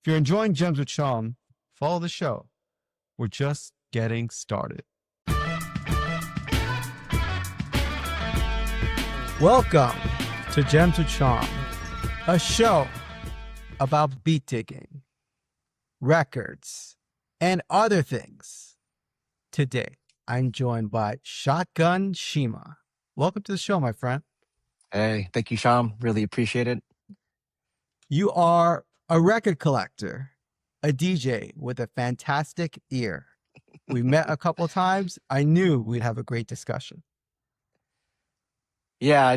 If you're enjoying Gems with Sean, follow the show. We're just getting started. Welcome to Gems with Sean, a show about beat digging, records, and other things. Today, I'm joined by Shotgun Shima. Welcome to the show, my friend. Hey, thank you, Sham. Really appreciate it. You are a record collector, a DJ with a fantastic ear. We met a couple of times. I knew we'd have a great discussion. Yeah,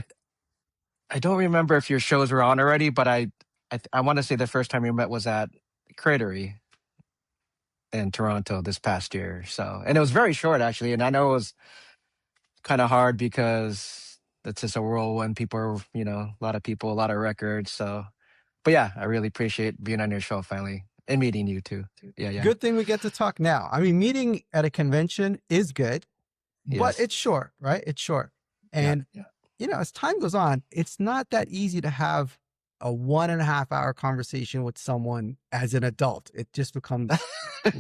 I don't remember if your shows were on already, but I want to say the first time we met was at Cratery in Toronto this past year. So, and it was very short actually, and I know it was kind of hard because it's just a world when people are, a lot of people, a lot of records. So, but yeah, I really appreciate being on your show finally and meeting you too. Yeah. Good thing we get to talk now. I mean, meeting at a convention is good, but Yes. it's short, right? It's short. And, as time goes on, it's not that easy to have a 1.5 hour conversation with someone as an adult. It just becomes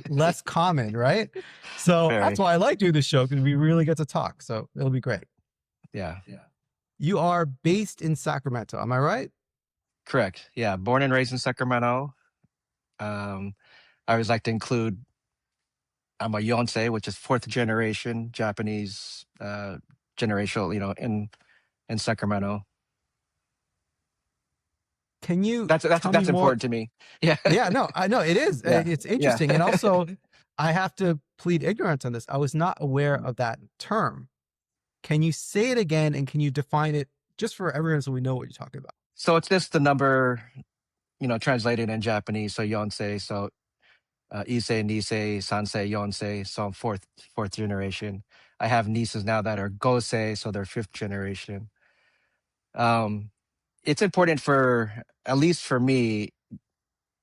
less common, right? So Very. that's why I like doing this show, because we really get to talk. So it'll be great. Yeah. You are based in Sacramento. Am I right? Correct. Yeah. Born and raised in Sacramento. I always like to include I'm a Yonsei, which is fourth generation Japanese generational, in Sacramento. Can you That's tell me more? important to me. Yeah. Yeah, no, I know it is. Yeah. It's interesting. And also, I have to plead ignorance on this. I was not aware of that term. Can you say it again, and can you define it just for everyone so we know what you're talking about? So it's just the number, translated in Japanese. So Yonsei. So Issei, Nisei, Sansei, Yonsei. So I'm fourth generation. I have nieces now that are Gosei, so they're fifth generation. It's important for, at least for me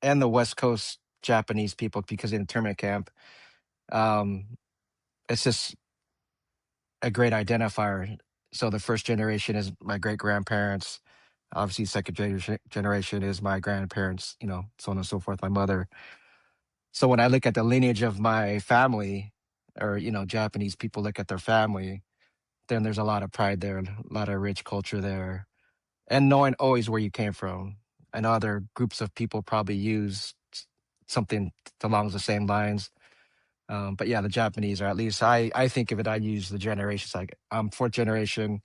and the West Coast Japanese people, because in internment camp, it's just a great identifier. So the first generation is my great grandparents. Obviously, second generation is my grandparents, so on and so forth, my mother. So when I look at the lineage of my family, or, Japanese people look at their family, then there's a lot of pride there, a lot of rich culture there. And knowing always where you came from. I know other groups of people probably use something along the same lines. But yeah, the Japanese, or at least I think of it, I use the generations. Like, I'm fourth generation.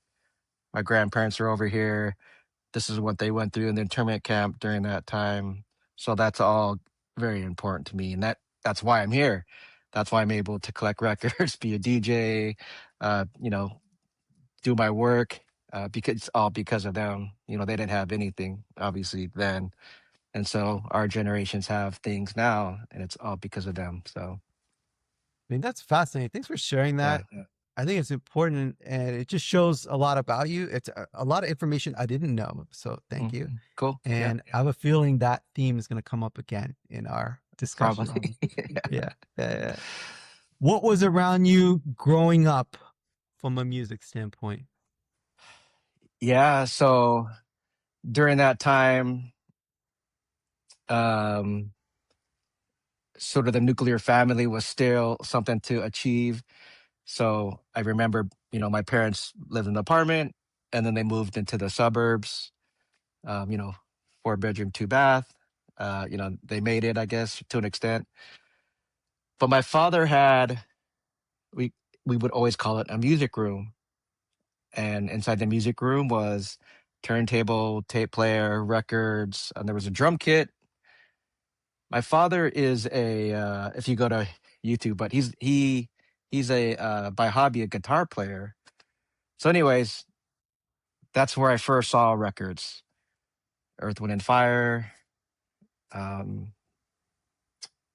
My grandparents are over here. This is what they went through in the internment camp during that time. So that's all very important to me. And that's why I'm here. That's why I'm able to collect records, be a DJ, do my work, because it's all because of them. They didn't have anything, obviously, then. And so our generations have things now, and it's all because of them. So, I mean, that's fascinating. Thanks for sharing that. yeah. I think it's important, and it just shows a lot about you. It's a lot of information I didn't know. So thank you. Cool. And I have a feeling that theme is going to come up again in our discussion. Probably. Yeah. What was around you growing up from a music standpoint? Yeah. So during that time, sort of the nuclear family was still something to achieve. So I remember, my parents lived in an apartment, and then they moved into the suburbs, 4-bedroom, 2-bath. They made it, I guess, to an extent. But my father had, we would always call it a music room. And inside the music room was turntable, tape player, records, and there was a drum kit. My father is if you go to YouTube, but he's a by hobby a guitar player. So, anyways, that's where I first saw records: Earth, Wind and Fire,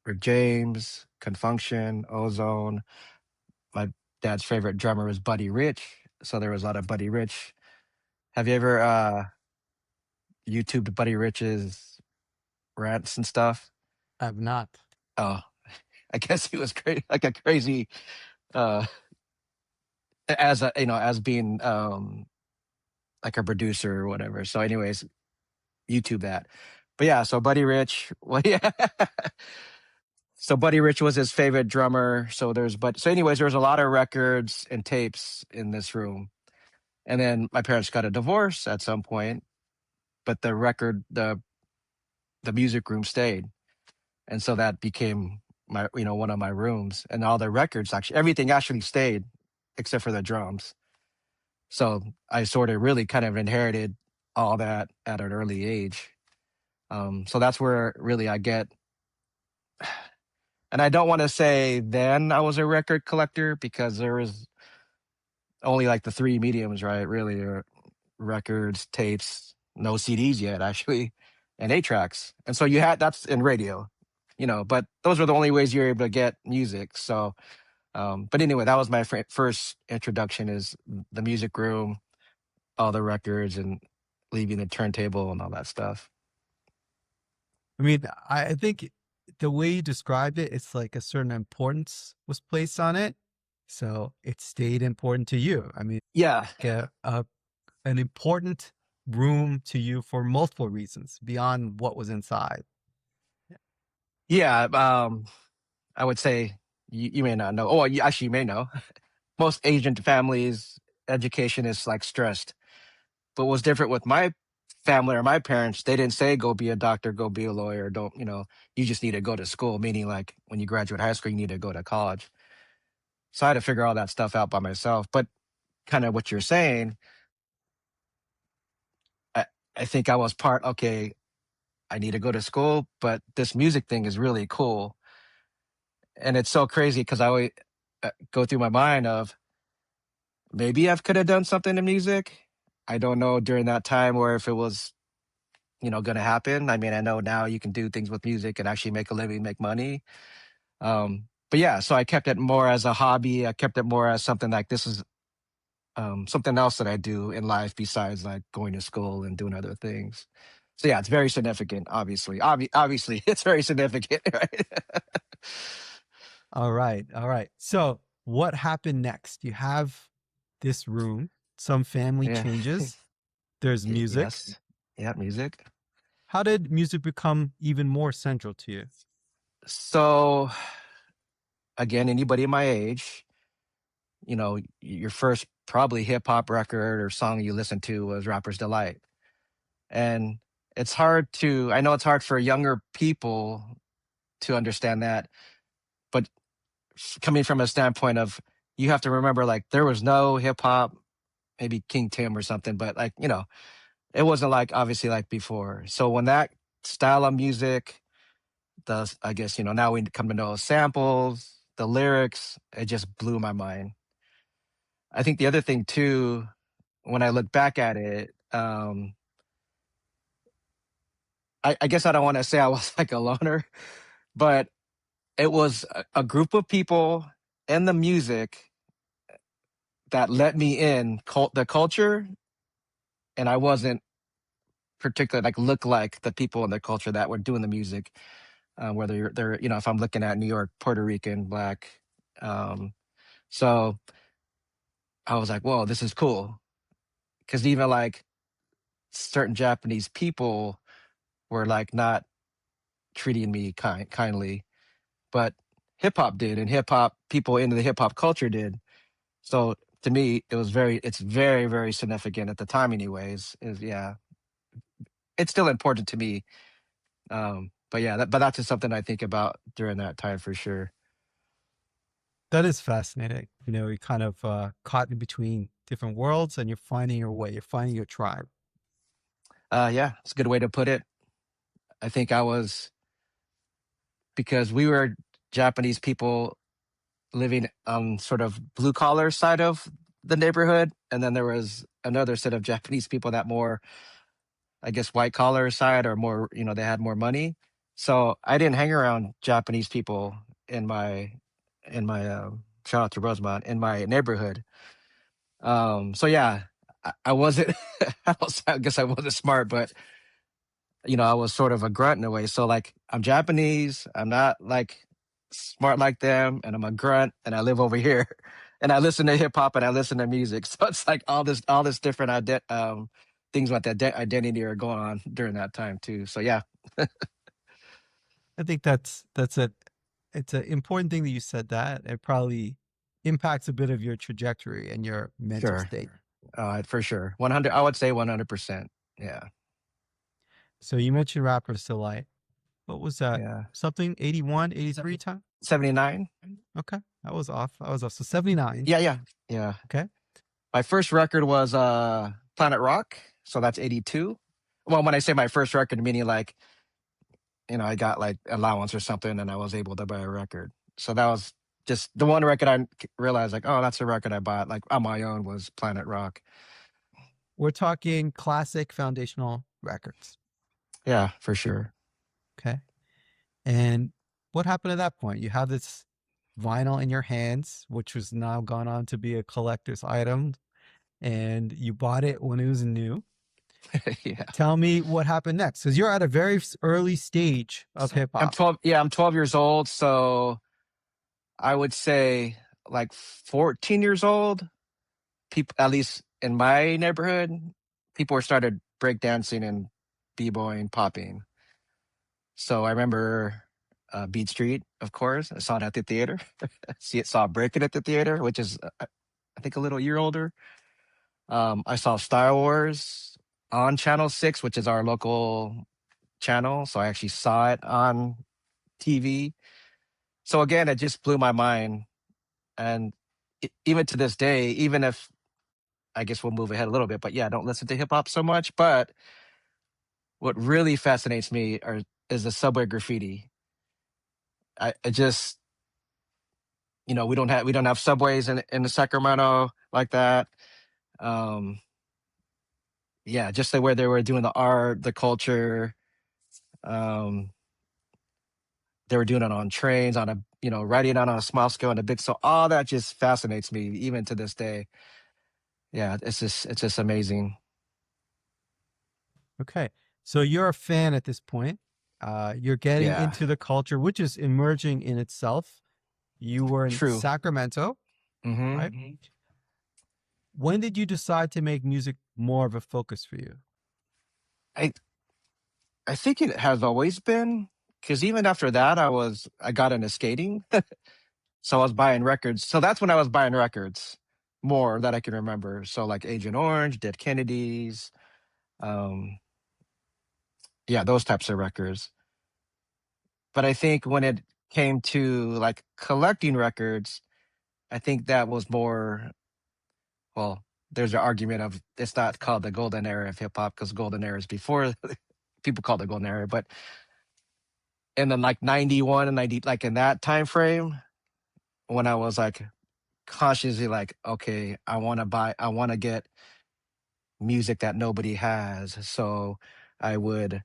Rick James, Confunction, Ozone. My dad's favorite drummer was Buddy Rich, so there was a lot of Buddy Rich. Have you ever YouTubed Buddy Rich's rants and stuff? I've not. Oh, I guess he was like a crazy, uh, as being like a producer or whatever. So, anyways, YouTube that. But yeah, so Buddy Rich, well, yeah. So Buddy Rich was his favorite drummer. So anyways, there was a lot of records and tapes in this room. And then my parents got a divorce at some point, but the music room stayed. And so that became my, one of my rooms, and all the records, actually everything actually stayed except for the drums. So I sort of really kind of inherited all that at an early age. So that's where really I get, and I don't want to say then I was a record collector, because there was only like the three mediums, right? Really, records, tapes, no CDs yet, actually, and 8 tracks. And so that's in radio, but those were the only ways you're able to get music. So, but anyway, that was my first introduction, is the music room, all the records, and leaving the turntable and all that stuff. I mean, I think the way you described it, it's like a certain importance was placed on it. So it stayed important to you. I mean, Yeah. an important room to you for multiple reasons beyond what was inside. Yeah. I would say you may not know. Oh, you actually may know. Most Asian families, education is like stressed. But what's different with my family or my parents, they didn't say go be a doctor, go be a lawyer. Don't, you just need to go to school, meaning like when you graduate high school, you need to go to college. So I had to figure all that stuff out by myself. But kind of what you're saying, I, I think I was okay, I need to go to school, but this music thing is really cool. And it's so crazy because I always go through my mind of, maybe I could have done something in music. I don't know during that time, or if it was, going to happen. I mean, I know now you can do things with music and actually make a living, make money. But yeah, so I kept it more as a hobby. I kept it more as something like, this is something else that I do in life besides like going to school and doing other things. So yeah, it's very significant. Obviously, obviously, it's very significant, right? All right. All right. So what happened next? You have this room, some family Yeah. changes, there's music. Yes. Yeah, music. How did music become even more central to you? So again, anybody my age, your first probably hip hop record or song you listened to was Rapper's Delight. And I know it's hard for younger people to understand that, but coming from a standpoint of, you have to remember, like, there was no hip hop, maybe King Tim or something, but like, it wasn't like obviously like before. So when that style of music, I guess, now we come to know samples, the lyrics, it just blew my mind. I think the other thing too, when I look back at it, I guess I don't want to say I was like a loner, but it was a group of people and the music that let me in the culture, and I wasn't particularly like look like the people in the culture that were doing the music. Whether they're, if I'm looking at New York, Puerto Rican, Black, so I was like, whoa, this is cool, because even like certain Japanese people were like not treating me kindly, but hip hop did, and hip hop people into the hip hop culture did. So to me, it's very, very significant at the time, anyways. Yeah, it's still important to me. But yeah, but that's just something I think about during that time for sure. That is fascinating. You're kind of caught in between different worlds and you're finding your way, you're finding your tribe. Yeah, it's a good way to put it. I think I was, because we were Japanese people living on sort of blue collar side of the neighborhood, and then there was another set of Japanese people that more, I guess, white collar side, or more, they had more money. So I didn't hang around Japanese people in my shout out to Rosemont, in my neighborhood. So yeah, I wasn't I guess I wasn't smart, but I was sort of a grunt in a way. So like, I'm Japanese, I'm not like smart like them, and I'm a grunt, and I live over here, and I listen to hip hop and I listen to music. So it's like all this different things about that identity are going on during that time too. So yeah, I think that's a it's an important thing that you said that. It probably impacts a bit of your trajectory and your mental sure, state. for sure, 100. I would say 100%. Yeah, So you mentioned Rapper's Delight. What was that? yeah. Something 81, 83 time? 79. Okay. I was off. I was off. So 79. Yeah, yeah, yeah. Okay. My first record was Planet Rock, so that's 82. Well, when I say my first record, meaning like, I got like allowance or something and I was able to buy a record. So that was just the one record I realized like, oh, that's a record I bought like on my own was Planet Rock. We're talking classic foundational records. Yeah, for sure. Okay. And what happened at that point? You have this vinyl in your hands, which was now gone on to be a collector's item, and you bought it when it was new. Yeah. Tell me what happened next, because you're at a very early stage of hip I'm hop. 12. Yeah, I'm 12 years old. So I would say like 14 years old, people, at least in my neighborhood, people were started breakdancing and b-boying, popping. So I remember Beat Street, of course. I saw it at the theater. Saw Break It at the theater, which is I think a little year older. I saw Star Wars on Channel 6, which is our local channel. So I actually saw it on TV. So again, it just blew my mind. And even to this day, even if I guess we'll move ahead a little bit, but yeah, I don't listen to hip hop so much. But what really fascinates me is the subway graffiti. I just, we don't have subways in the Sacramento like that. Um, yeah, just the where they were doing the art, the culture. Um, they were doing it on trains, on a writing it on a small scale and a big. So all that just fascinates me even to this day. Yeah, it's just amazing. Okay. So you're a fan at this point. You're getting Yeah, into the culture, which is emerging in itself. You were in true. Sacramento, right? When did you decide to make music more of a focus for you? I I think it has always been because even after that, I got into skating, so I was buying records. So that's when I was buying records more that I can remember. So like Agent Orange, Dead Kennedys, um, yeah, those types of records. But I think when it came to like collecting records, I think that was more well. There's an argument of it's not called the golden era of hip hop because golden era is before people call it the golden era, but and then like 91 and 90 like in that time frame when I was like consciously like okay I want to get music that nobody has, so I would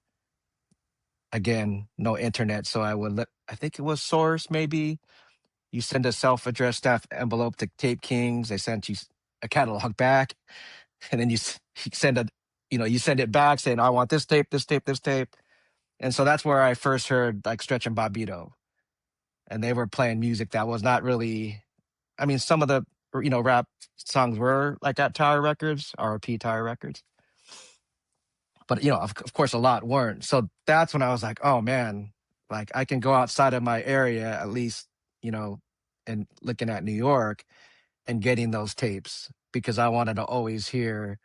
again no internet, so I think it was Source maybe. You send a self-addressed staff envelope to Tape Kings, they sent you a catalog back, and then you send you send it back saying I want this tape, this tape, this tape. And so that's where I first heard like Stretch and Bobbito, and they were playing music that was not really. I mean, some of the rap songs were like at Tower Records, RP Tower Records, but of course, a lot weren't. So that's when I was like, oh man, like I can go outside of my area at least, you know, and looking at New York and getting those tapes because I wanted to always hear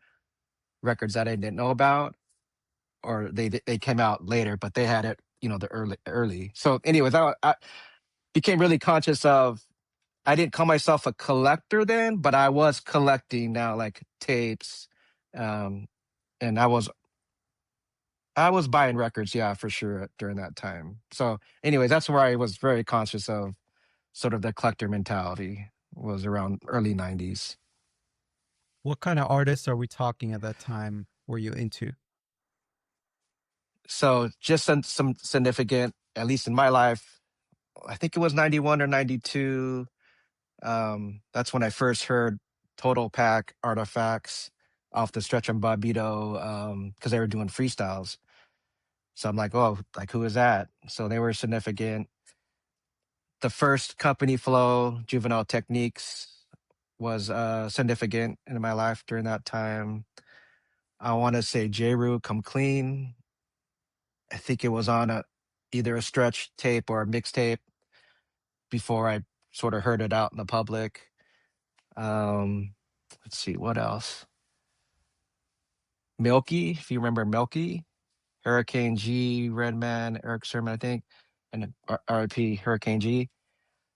records that I didn't know about or they came out later, but they had it, the early. So, anyways, I became really conscious of. I didn't call myself a collector then, but I was collecting now, like tapes, um, and I was buying records, yeah, for sure during that time. So, anyways, that's where I was very conscious of sort of the collector mentality was around early '90s. What kind of artists are we talking at that time were you into? So, just some significant, at least in my life, I think it was '91 or '92. That's when I first heard Total Pack Artifacts off the Stretch and Bobbito because they were doing freestyles. So I'm like, oh, like who is that? So they were significant. The first company flow, Juvenile Techniques, was significant in my life during that time. I want to say J. Come Clean. I think it was on either a stretch tape or a mixtape before I sort of heard it out in the public. Um, let's see, what else? Milky, if you remember Milky, Hurricane G, Redman, Eric Sermon, I think, and then RIP Hurricane G.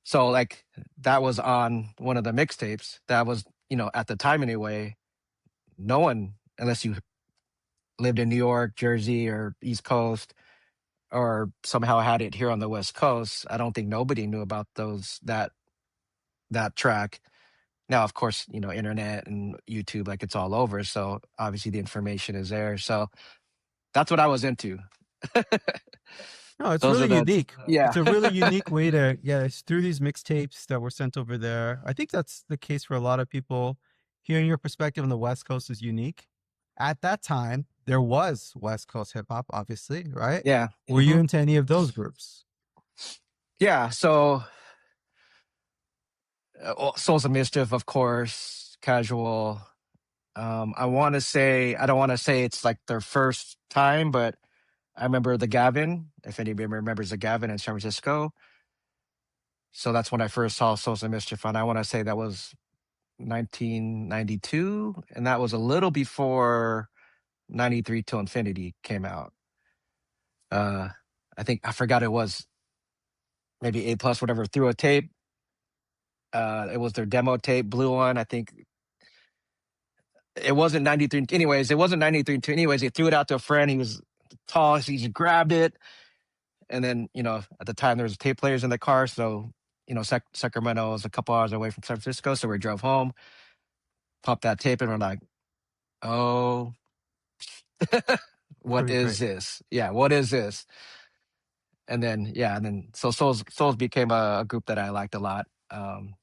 So like that was on one of the mixtapes. That was, at the time anyway, no one, unless you lived in New York, Jersey, or East Coast, or somehow had it here on the West Coast. I don't think nobody knew about that track. Now, of course, internet and YouTube, like it's all over. So obviously the information is there. So that's what I was into. No, it's Those are really the unique. yeah. It's a really unique way to, yeah, it's through these mixtapes that were sent over there. I think that's the case for a lot of people. Hearing your perspective on the West Coast is unique. At that time, there was West Coast hip hop, obviously, right? Yeah. Were you hmm into any of those groups? Yeah. So Souls of Mischief, of course, Casual. I don't want to say it's like their first time, but I remember the Gavin, if anybody remembers the Gavin in San Francisco. So that's when I first saw Souls of Mischief. And I want to say that was 1992. And that was a little before 93 Till Infinity came out. Uh, I think I forgot it was maybe A plus, whatever, through a tape. It was their demo tape, blue one. I think it wasn't 93. Anyways, it wasn't 93. Anyways, he threw it out to a friend. He was tall. So he just grabbed it. And then, at the time there was tape players in the car. So, Sacramento was a couple hours away from San Francisco. So we drove home, popped that tape, and we're like, oh, what Pretty is great. this? Yeah, what is this? And then, so Souls became a group that I liked a lot.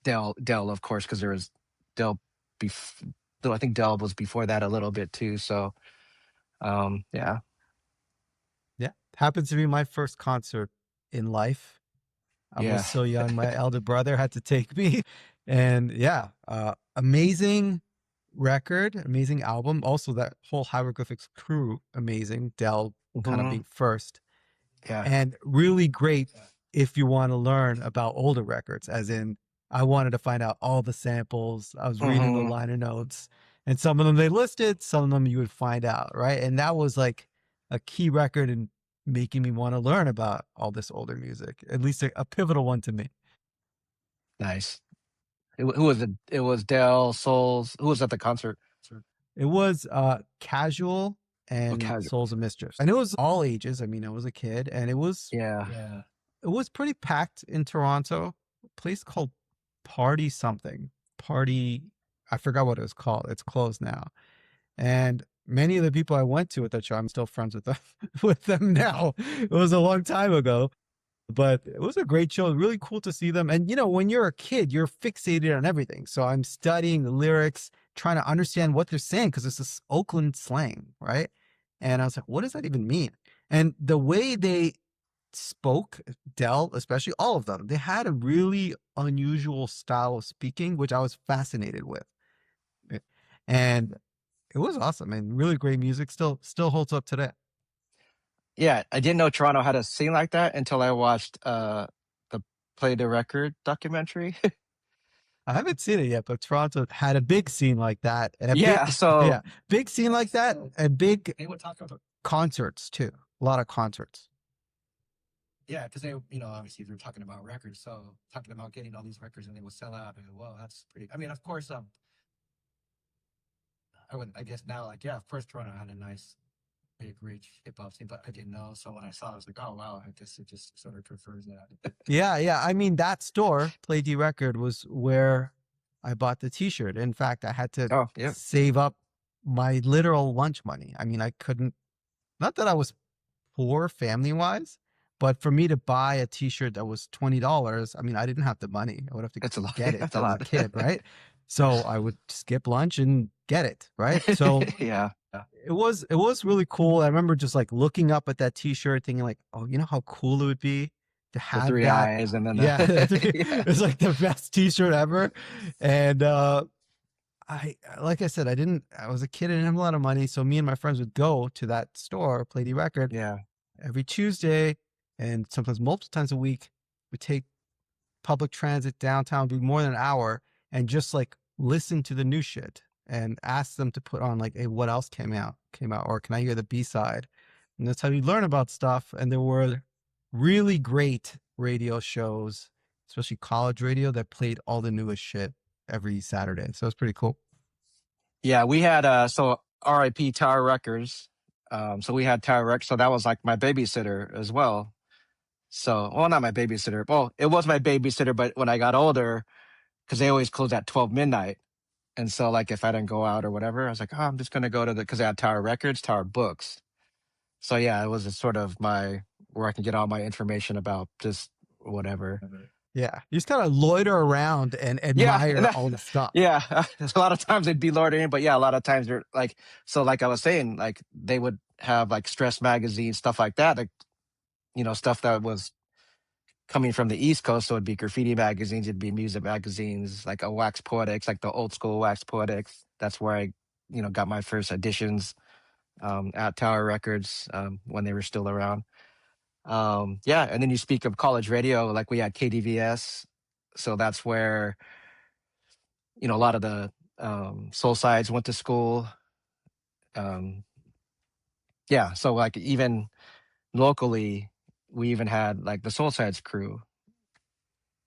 Dell, of course, because there was Dell though I think Dell was before that a little bit too. So, yeah. Yeah. Happens to be my first concert in life. I was Yeah. so young. My elder brother had to take me. And yeah, amazing record, amazing album. Also, that whole Hieroglyphics crew, amazing. Dell kind of hmm being first. Yeah. And really great if you want to learn about older records, as in, I wanted to find out all the samples. I was reading the hmm liner notes, and some of them they listed, some of them you would find out, right? And that was like a key record in making me want to learn about all this older music, at least a pivotal one to me. Nice. Who was it? It was Dell, Souls. Who was at the concert? It was Casual Oh, and Casual. Souls of Mischief. And it was all ages. I mean, I was a kid, and Yeah. it was pretty packed in Toronto. A place called Party something. Party, I forgot what it was called. It's closed now. And many of the people I went to at that show, I'm still friends with them with them now. It was a long time ago. But it was a great show. Really cool to see them. And when you're a kid, you're fixated on everything. So I'm studying the lyrics, trying to understand what they're saying because it's this Oakland slang, right? And I was like, what does that even mean? And the way they spoke, Dell, especially all of them, they had a really unusual style of speaking, which I was fascinated with. And it was awesome and really great music. Still holds up today. Yeah. I didn't know Toronto had a scene like that until I watched the Play the Record documentary. I haven't seen it yet, but Toronto had a big scene like that, and a big, Yeah. So yeah, big scene like that, and big concerts too. A lot of concerts. yeah, because they, obviously they're talking about records. So talking about getting all these records and they will sell out. And well, that's pretty. I mean, of course, I guess now, like, yeah, of course, Toronto had a nice, big, rich hip hop scene, but I didn't know. So when I saw it, I was like, oh wow, I guess it just sort of prefers that. Yeah. I mean, that store, Play D Record, was where I bought the T-shirt. In fact, I had to Oh yeah, save up my literal lunch money. I mean, I couldn't. Not that I was poor family wise, but for me to buy a T-shirt that was $20, I mean, I didn't have the money. I would have to it's a lot. get it It's a as a lot. kid, right? So I would skip lunch and get it, right? So Yeah. it was really cool. I remember just like looking up at that T-shirt, thinking like, oh, you know how cool it would be to The have three that. eyes and then Yeah, the yeah. it's like the best T-shirt ever. And like I said, I was a kid, I didn't have a lot of money. So me and my friends would go to that store, Play the Record, Yeah. every Tuesday and sometimes multiple times a week. We take public transit downtown, be more than an hour, and just like listen to the new shit and ask them to put on like, hey, what else came out, or can I hear the B-side? And that's how you learn about stuff. And there were really great radio shows, especially college radio, that played all the newest shit every Saturday. So it's pretty cool. Yeah, we had so RIP Tower Records. So we had Tower Records. So that was like my babysitter as well. So, well, not my babysitter. Well, it was my babysitter, but when I got older, because they always closed at 12 midnight. And so, like, if I didn't go out or whatever, I was like, oh, I'm just going to go to because they had Tower Records, Tower Books. So, yeah, it was a sort of where I can get all my information about just whatever. Yeah. You just kind of loiter around and Yeah. And admire all the stuff. yeah. A lot of times they'd be loitering, but yeah, a lot of times they're like, so like I was saying, like they would have like Stress magazine, stuff like that, like, stuff that was coming from the East Coast. So it'd be graffiti magazines, it'd be music magazines, like a Wax Poetics, like the old school Wax Poetics. That's where I, got my first editions at Tower Records when they were still around. Yeah, and then you speak of college radio, like we had KDVS. So that's where, a lot of the soul sides went to school. Um, yeah, so like even locally, we even had like the soul sides crew,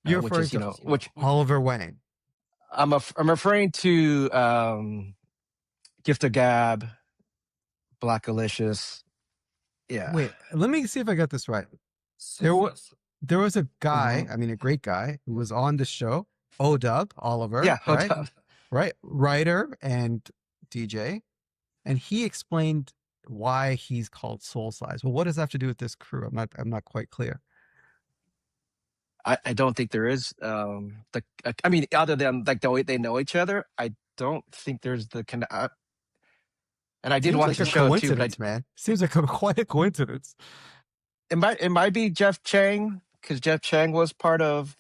You're which referring is, to which Oliver Wayne. I'm referring to Gift of Gab, Black Alicious. Yeah. Wait, let me see if I got this right. There was a guy, Mhm. I mean a great guy, who was on the show, Odub Oliver, Yeah. right? Hotel. Right, writer and DJ, and he explained why he's called Soul Size. Well, what does that have to do with this crew? I'm not quite clear. I don't think there is I mean, other than like the way they know each other, I don't think there's the and I did Seems watch like the a show too, but coincidence, man. Seems like quite a coincidence. it might be Jeff Chang, because Jeff Chang was part of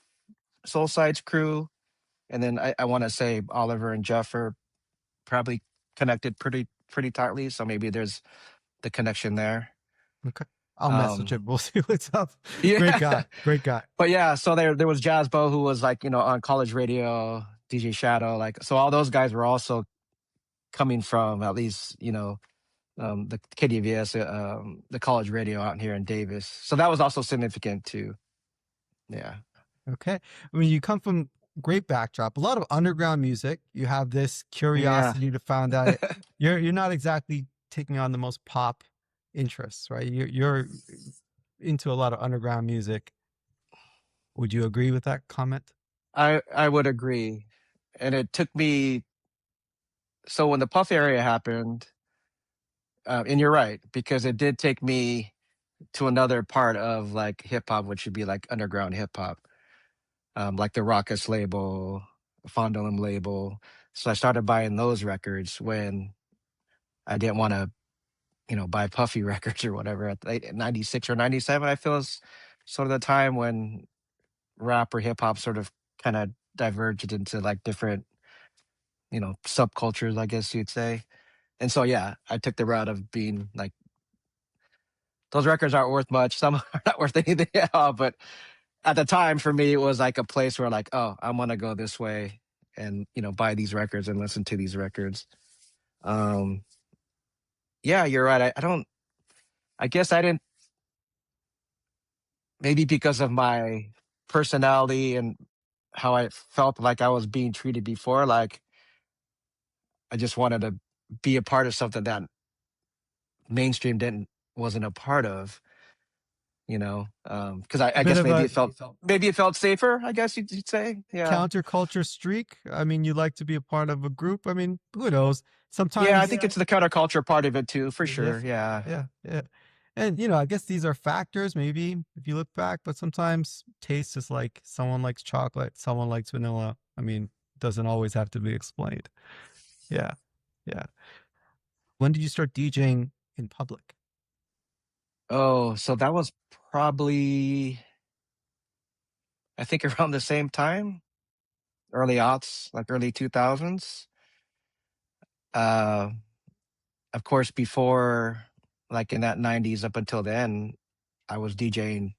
Soul Side's crew, and then I want to say Oliver and Jeff are probably connected pretty tightly, so maybe there's the connection there. Okay, I'll message Um, him. We'll see what's up. Great yeah, guy, great guy. but yeah, so there was Jazz Bo, who was like, on college radio, DJ Shadow, like, so all those guys were also coming from at least, the KDVS, the college radio out here in Davis. So that was also significant too. Yeah. Okay. I mean, you come from great backdrop, a lot of underground music. You have this Yeah. curiosity to find out. You're not exactly taking on the most pop interests, right? You're into a lot of underground music. Would you agree with that comment? I would agree. And it took me, so when the Puff area happened, and you're right, because it did take me to another part of like hip hop, which would be like underground hip hop, like the Raucous label, Fondulum label. So I started buying those records when I didn't want to, buy Puffy records or whatever at 96 or 97. I feel is sort of the time when rap or hip hop sort of kind of diverged into like different, subcultures, I guess you'd say. And so, yeah, I took the route of being like, those records aren't worth much. Some are not worth anything at all. But at the time, for me, it was like a place where, like, oh, I'm gonna go this way and buy these records and listen to these records. Um, yeah, you're right. I don't. I guess I didn't. Maybe because of my personality and how I felt like I was being treated before. Like I just wanted to be a part of something that mainstream didn't wasn't a part of. Because I A bit guess of maybe a it felt safer. I guess you'd say, yeah. counterculture streak. I mean, you like to be a part of a group. I mean, who knows? Yeah, I Sometimes, think it's the counterculture part of it too, for yeah, sure. Yeah. yeah, yeah. And I guess these are factors, maybe if you look back, but sometimes taste is like someone likes chocolate, someone likes vanilla. I mean, doesn't always have to be explained. Yeah, yeah. When did you start DJing in public? Oh, so that was probably, I think, around the same time, early aughts, like early 2000s. Uh, of course, before, like in that 90s up until then, I was DJing.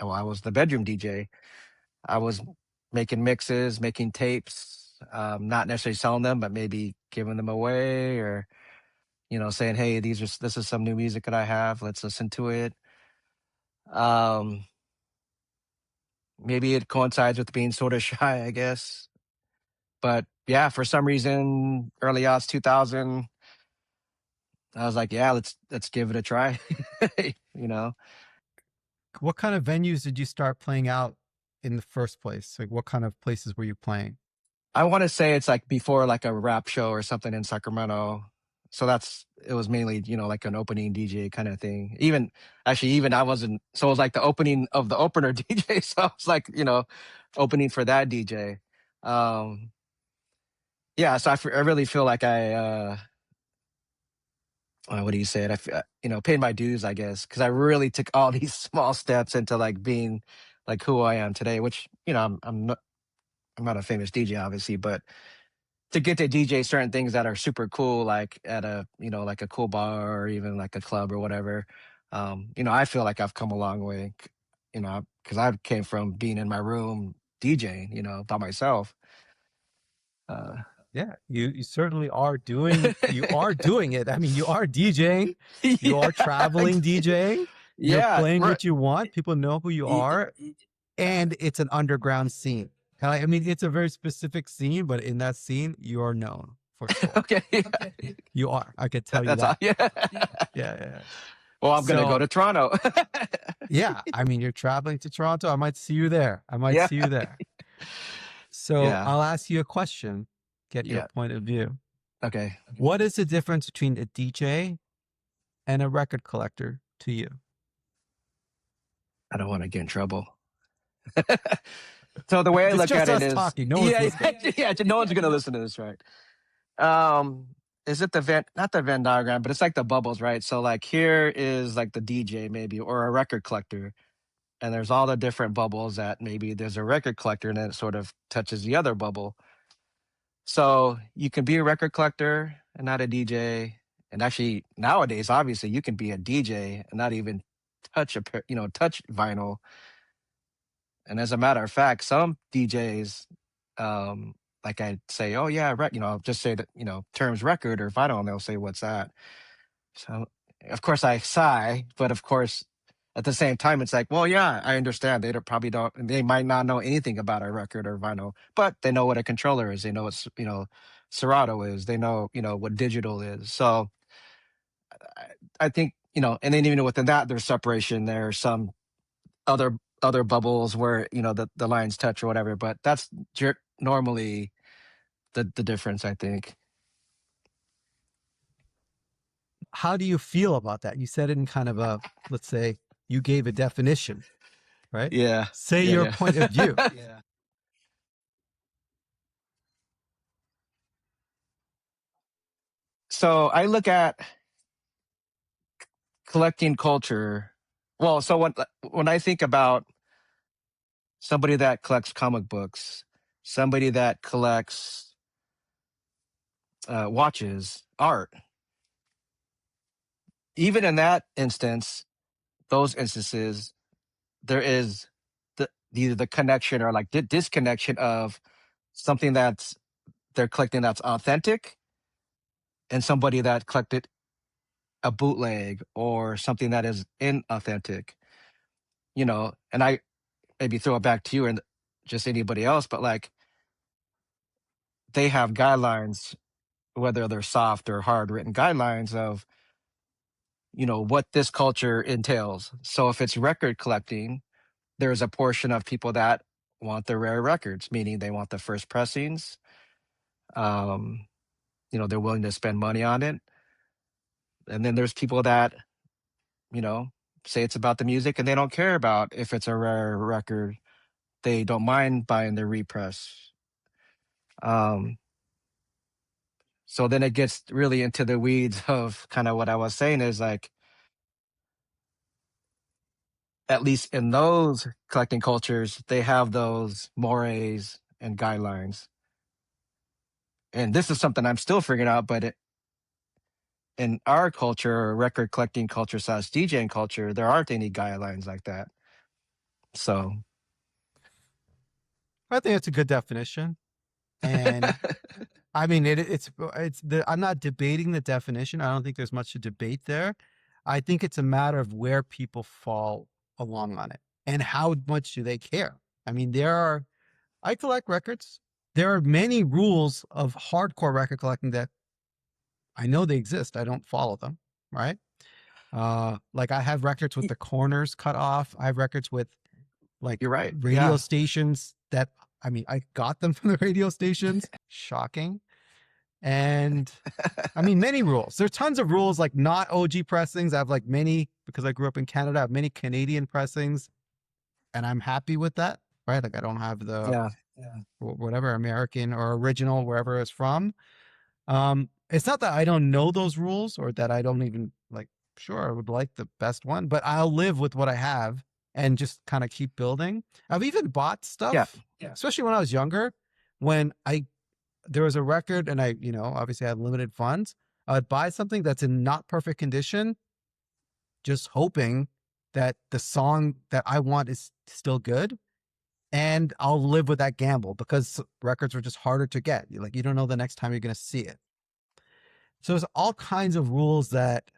Well, I was the bedroom DJ. I was making mixes, making tapes, not necessarily selling them, but maybe giving them away, or saying, "Hey, this is some new music that I have. Let's listen to it." Um, Maybe it coincides with being sort of shy, I guess. But yeah, for some reason, early odds 2000, I was like, "Yeah, let's give it a try." you know, What kind of venues did you start playing out in the first place? Like, what kind of places were you playing? I want to say it's like before like a rap show or something in Sacramento. So it was mainly, like an opening DJ kind of thing. Even I wasn't, so it was like the opening of the opener DJ. So I was like, opening for that DJ. Um, yeah. So I really feel like what do you say it? Paid my dues, I guess, because I really took all these small steps into like being like who I am today, which, I'm not a famous DJ obviously, but to get to DJ certain things that are super cool, like at like a cool bar or even like a club or whatever. I feel like I've come a long way, because I came from being in my room DJing, by myself. Uh, Yeah, you certainly are doing it. I mean, you are DJing, you yeah, are traveling DJing, you're yeah, playing right. what you want. People know who you are, and it's an underground scene. I mean, it's a very specific scene, but in that scene, you are known for sure. Okay, You are. I could tell you that's all. that. Yeah. Yeah. Well, I'm gonna go So to Toronto. yeah, I mean, you're traveling to Toronto. I might see you there. I might Yeah, see you there. So yeah, I'll ask you a question, get your yeah. point of view. Okay, What is the difference between a DJ and a record collector to you? I don't want to get in trouble. So the way I It's look just at it us is, talking. No one's yeah, listening. yeah, no one's gonna listen to this, right? Um, is it the not the Venn diagram, but it's like the bubbles, right? So like here is like the DJ maybe or a record collector, and there's all the different bubbles that maybe there's a record collector and then it sort of touches the other bubble. So you can be a record collector and not a DJ. And actually nowadays, obviously, you can be a DJ and not even touch vinyl. And as a matter of fact, some DJs, um, like I say, oh yeah, I'll just say that, terms record or vinyl, and they'll say, what's that? So of course I sigh, but of course at the same time, it's like, well, yeah, I understand. Probably don't, they might not know anything about a record or vinyl, but they know what a controller is. They know what, Serato is. They know, what digital is. So I, I think, and then even within that, there's separation. There's some other bubbles where the lines touch or whatever, but that's normally the difference, I think. How do you feel about that? You said it in kind of a, let's say, you gave a definition, right? Yeah, Say yeah, your yeah. point of view. Yeah. So I look at collecting culture. Well, so when I think about somebody that collects comic books, somebody that collects watches, art, even in that instance, those instances, there is either the connection or like disconnection of something that's they're collecting that's authentic and somebody that collected a bootleg or something that is inauthentic, and I maybe throw it back to you and just anybody else, but like they have guidelines, whether they're soft or hard written guidelines of, what this culture entails. So if it's record collecting, there's a portion of people that want the rare records, meaning they want the first pressings. Um, they're willing to spend money on it. And then there's people that, you know, say it's about the music and they don't care about if it's a rare record. They don't mind buying the repress. Um, so then it gets really into the weeds of kind of what I was saying is like, at least in those collecting cultures, they have those mores and guidelines. And this is something I'm still figuring out, but in our culture, or record collecting culture slash DJing culture, there aren't any guidelines like that. So I think it's a good definition. And I mean, I'm not debating the definition. I don't think there's much to debate there. I think it's a matter of where people fall along on it and how much do they care. I mean, I collect records. There are many rules of hardcore record collecting that I know they exist. I don't follow them, right? Like I have records with the corners cut off. I have records with like you're right. radio Yeah. stations that, I mean, I got them from the radio stations. Shocking. And I mean, many rules. There's tons of rules, like not OG pressings. I have like many, because I grew up in Canada, I have many Canadian pressings, and I'm happy with that, right? Like I don't have the Yeah. whatever American or original, wherever it's from. It's not that I don't know those rules or that I don't even like, sure, I would like the best one, but I'll live with what I have and just kind of keep building. I've even bought Yeah. stuff, especially when I was younger, when there was a record and I, obviously had limited funds. I would buy something that's in not perfect condition, just hoping that the song that I want is still good. And I'll live with that gamble because records were just harder to get. You don't know the next time you're going to see it. So there's all kinds of rules that,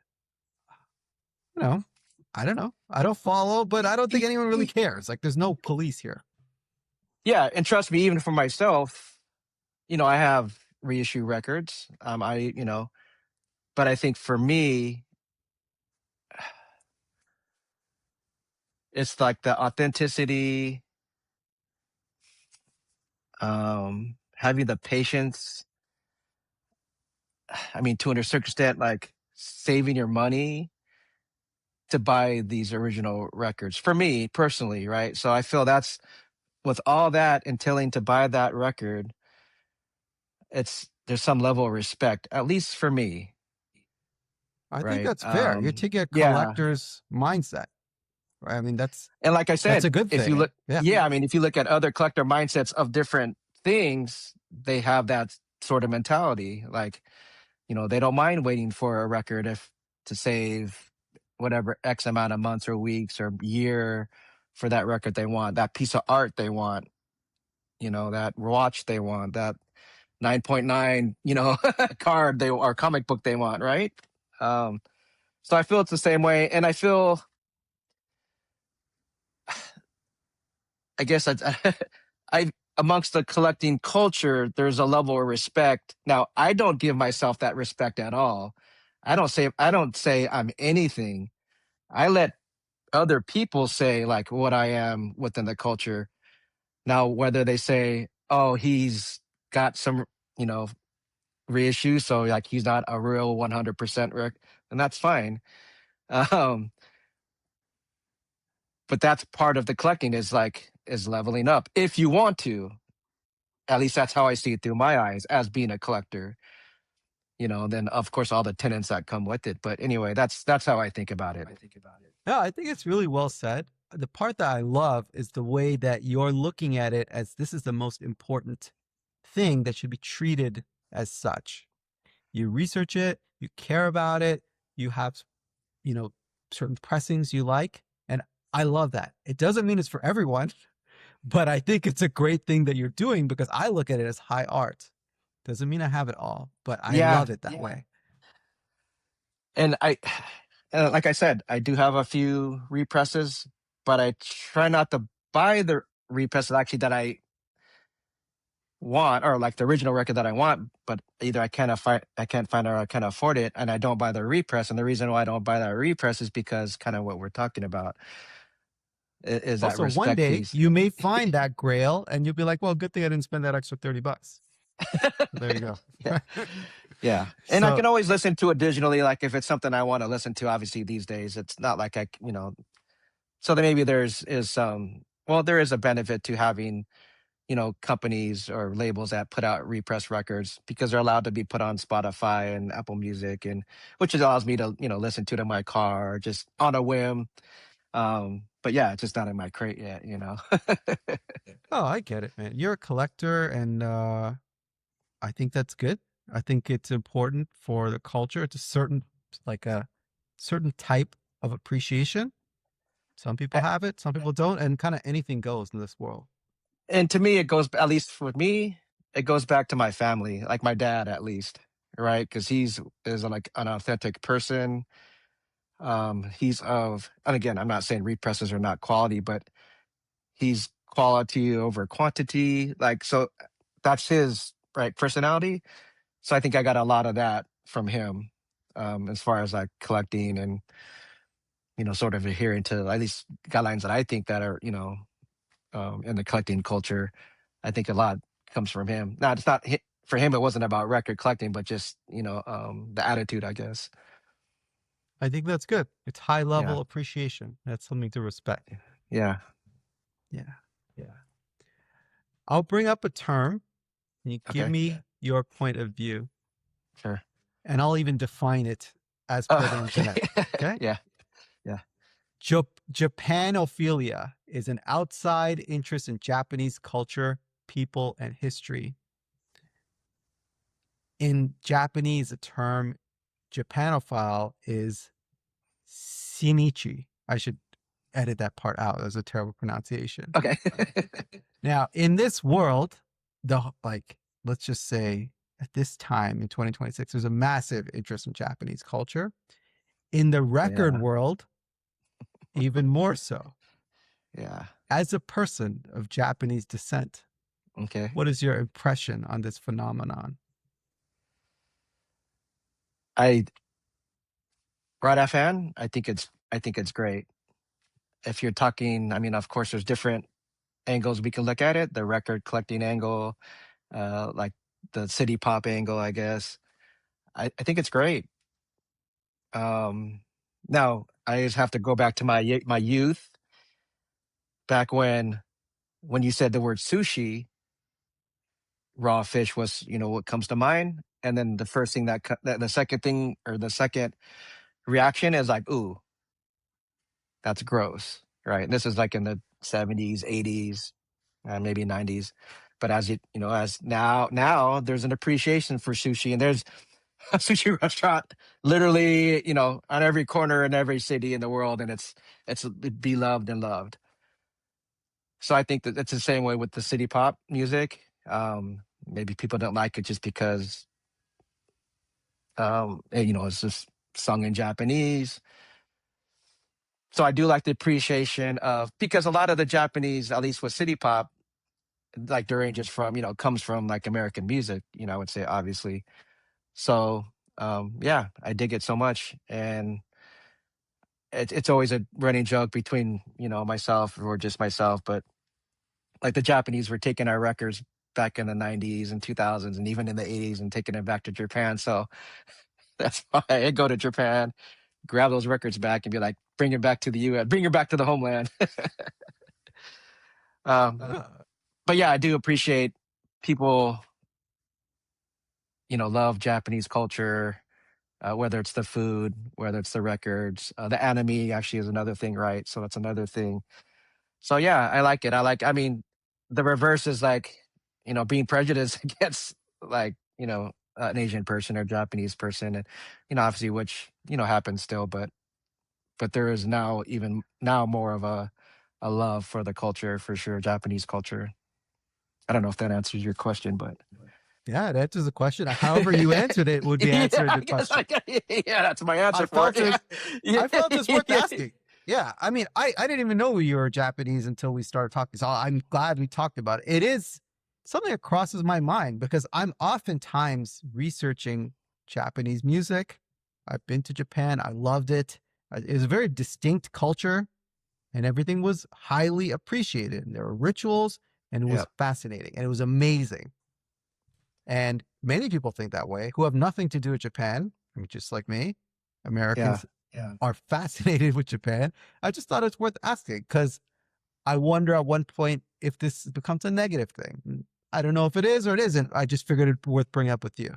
I don't know. I don't follow, but I don't think anyone really cares. Like there's no police here. Yeah. And trust me, even for myself, I have reissue records. But I think for me, it's like the authenticity, having the patience. I mean, to a certain extent, like saving your money to buy these original records for me personally, right? So I feel that's with all that entailing to buy that record, there's some level of respect, at least for me, I think right? that's fair. You're taking a Yeah. collector's mindset, right? I mean, And like I that's a said, good if you thing. look, Yeah. yeah, I mean, if you look at other collector mindsets of different things, they have that sort of mentality. Like, they don't mind waiting for a record to save whatever X amount of months or weeks or year for that record they want, that piece of art they want, that watch they want, that 9.9, card or comic book they want, right? Um, so I feel it's the same way. And I feel, I guess I amongst the collecting culture, there's a level of respect. Now, I don't give myself that respect at all. I don't say I'm anything. I let other people say like what I am within the culture. Now, whether they say, "Oh, he's got some, you know, reissue, so like he's not a real 100% rec," and that's fine. Um, but that's part of the collecting is leveling up if you want to. At least that's how I see it through my eyes as being a collector. Then of course all the tenants that come with it. But anyway, that's how I think about it. No, I think it's really well said. The part that I love is the way that you're looking at it as this is the most important thing that should be treated as such. You research it, you care about it, you have, you know, certain pressings you like. And I love that. It doesn't mean it's for everyone, but I think it's a great thing that you're doing because I look at it as high art. Doesn't mean I have it all, but I Yeah, love it that way. and like I said, I do have a few represses, but I try not to buy the represses actually that I want, or like the original record that I want, but either I can't find or I can't afford it, and I don't buy the repress. And the reason why I don't buy that repress is because kind of what we're talking about is that Also, one respect day piece. you may find that grail and you'll be like, well, good thing I didn't spend that extra $30. There you go. Yeah. Yeah. And I So can always listen to it digitally. Like if it's something I want to listen to, obviously these days, it's not like so then maybe there is a benefit to having, companies or labels that put out repress records because they're allowed to be put on Spotify and Apple Music, and which allows me to, listen to it in my car just on a whim. But yeah, it's just not in my crate yet. oh, I get it, man. You're a collector and I think that's good. I think it's important for the culture. It's a certain, like a certain type of appreciation. Some people A- have it, some people don't, and kind of anything goes in this world. And to me, it goes, at least with me, it goes back to my family, like my dad, at least, right? Because he's is like an authentic person. He's of, and again, I'm not saying represses are not quality, but he's quality over quantity. Like, so that's his right personality. So I think I got a lot of that from him, as far as like collecting and, sort of adhering to at least guidelines that I think that are, in the collecting culture. I think a lot comes from him. Now, it's not for him. It wasn't about record collecting, but just the attitude, I guess. I think that's good. It's high Yeah, level appreciation. That's something to respect. yeah. Yeah. Yeah. I'll bring up a term and you give Okay, me your point of view, sure. and I'll even define it as per the Okay. internet. Okay. Yeah, yeah. Japanophilia is an outside interest in Japanese culture, people, and history. In Japanese, the term Japanophile is shinichi. I should edit that part out. That was a terrible pronunciation. Okay. Now, in this world, let's just say at this time in 2026, there's a massive interest in Japanese culture. In the record Yeah, world, even more so. yeah. As a person of Japanese descent, Okay. what is your impression on this phenomenon? I right fan. I think it's great. If you're talking, I mean, of course, there's different angles we can look at it. The record collecting angle, like the city pop angle, I guess. I think it's great. Um, Now I just have to go back to my youth, back when you said the word sushi, raw fish was what comes to mind, and then the first thing the second thing or the second reaction is like, ooh, that's gross, right? And this is like in the 70s, 80s, maybe 90s. But as now there's an appreciation for sushi, and there's a sushi restaurant literally, on every corner in every city in the world, and it's beloved and loved. So I think that it's the same way with the city pop music. Maybe people don't like it just because, it's just sung in Japanese. So I do like the appreciation of, because a lot of the Japanese, at least with city pop, like their ranges from, comes from like American music, I would say, obviously. So yeah, I dig it so much. And it's always a running joke between, myself or just myself, but like the Japanese were taking our records back in the 90s and 2000s and even in the 80s and taking it back to Japan. So that's why I go to Japan, grab those records back and be like, bring it back to the US, bring it back to the homeland. um, Uh, but yeah, I do appreciate people, love Japanese culture, whether it's the food, whether it's the records, the anime actually is another thing, right? So that's another thing. So yeah, I like it. I mean, the reverse is like, being prejudiced against like, an Asian person or Japanese person. And, obviously, which, happens still, but there is now, even now, more of a love for the culture, for sure. Japanese culture. I don't know if that answers your question, but yeah, it answers the question. However you answered it would be yeah, answering I the guess question. yeah, that's my answer I for felt it. it. Yeah. I felt it's worth Yeah. asking. Yeah, I mean, I didn't even know you were Japanese until we started talking. So I'm glad we talked about it. It is something that crosses my mind because I'm oftentimes researching Japanese music. I've been to Japan. I loved it. It was a very distinct culture, and everything was highly appreciated. And there were rituals, and it Yeah. was fascinating, and it was amazing. And many people think that way who have nothing to do with Japan. I mean, just like me, Yeah. Americans are fascinated with Japan. I just thought it's worth asking because I wonder at one point if this becomes a negative thing. I don't know if it is or it isn't. I just figured it worth bringing up with you.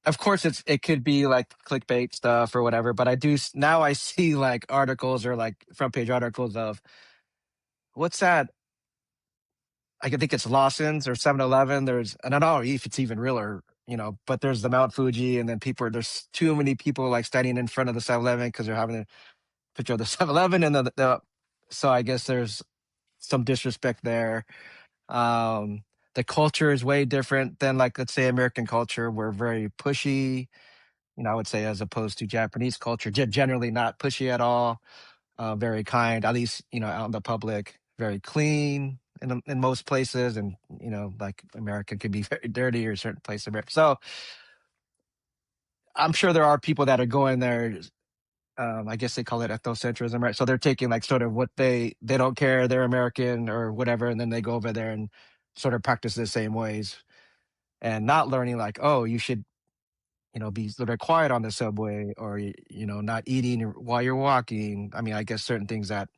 Of course, it could be like clickbait stuff or whatever, but now I see like articles or like front page articles of what's that I think it's Lawson's or 7-Eleven. There's, and I don't know if it's even real or, but there's the Mount Fuji, and then there's too many people like standing in front of the 7-Eleven because they're having a picture of the 7-Eleven, and so I guess there's some disrespect there. The culture is way different than, like, let's say, American culture. We're very pushy, I would say, as opposed to Japanese culture, generally not pushy at all. Very kind, at least, out in the public, very clean in most places. And, like, America can be very dirty or certain places. So I'm sure there are people that are going there. I guess they call it ethnocentrism, right? So they're taking, like, sort of what they don't care, they're American or whatever, and then they go over there and sort of practice the same ways, and not learning, like, oh, you should, be sort of quiet on the subway, or not eating while you're walking. I mean, I guess certain things that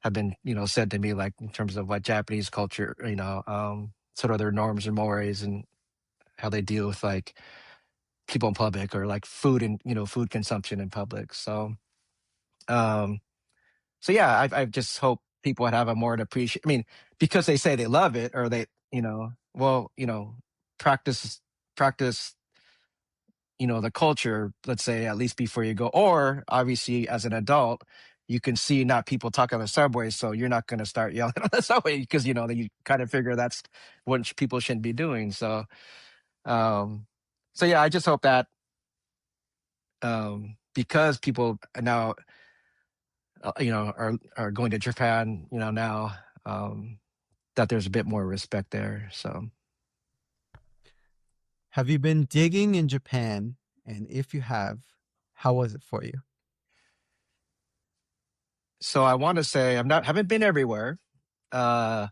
have been, said to me, like, in terms of what Japanese culture, sort of their norms and mores, and how they deal with, like, people in public, or like food and, food consumption in public. Um, So yeah, I just hope people would have a more appreciate. I mean, because they say they love it, or they, well, practice practice, the culture. Let's say, at least before you go, or obviously as an adult, you can see not people talk on the subway, so you're not going to start yelling on the subway, because that you kind of figure that's what people shouldn't be doing. Um, so yeah, I just hope that, because people now, are going to Japan, now, that there's a bit more respect there. Have you been digging in Japan? And if you have, how was it for you? So I want to say haven't been everywhere, uh,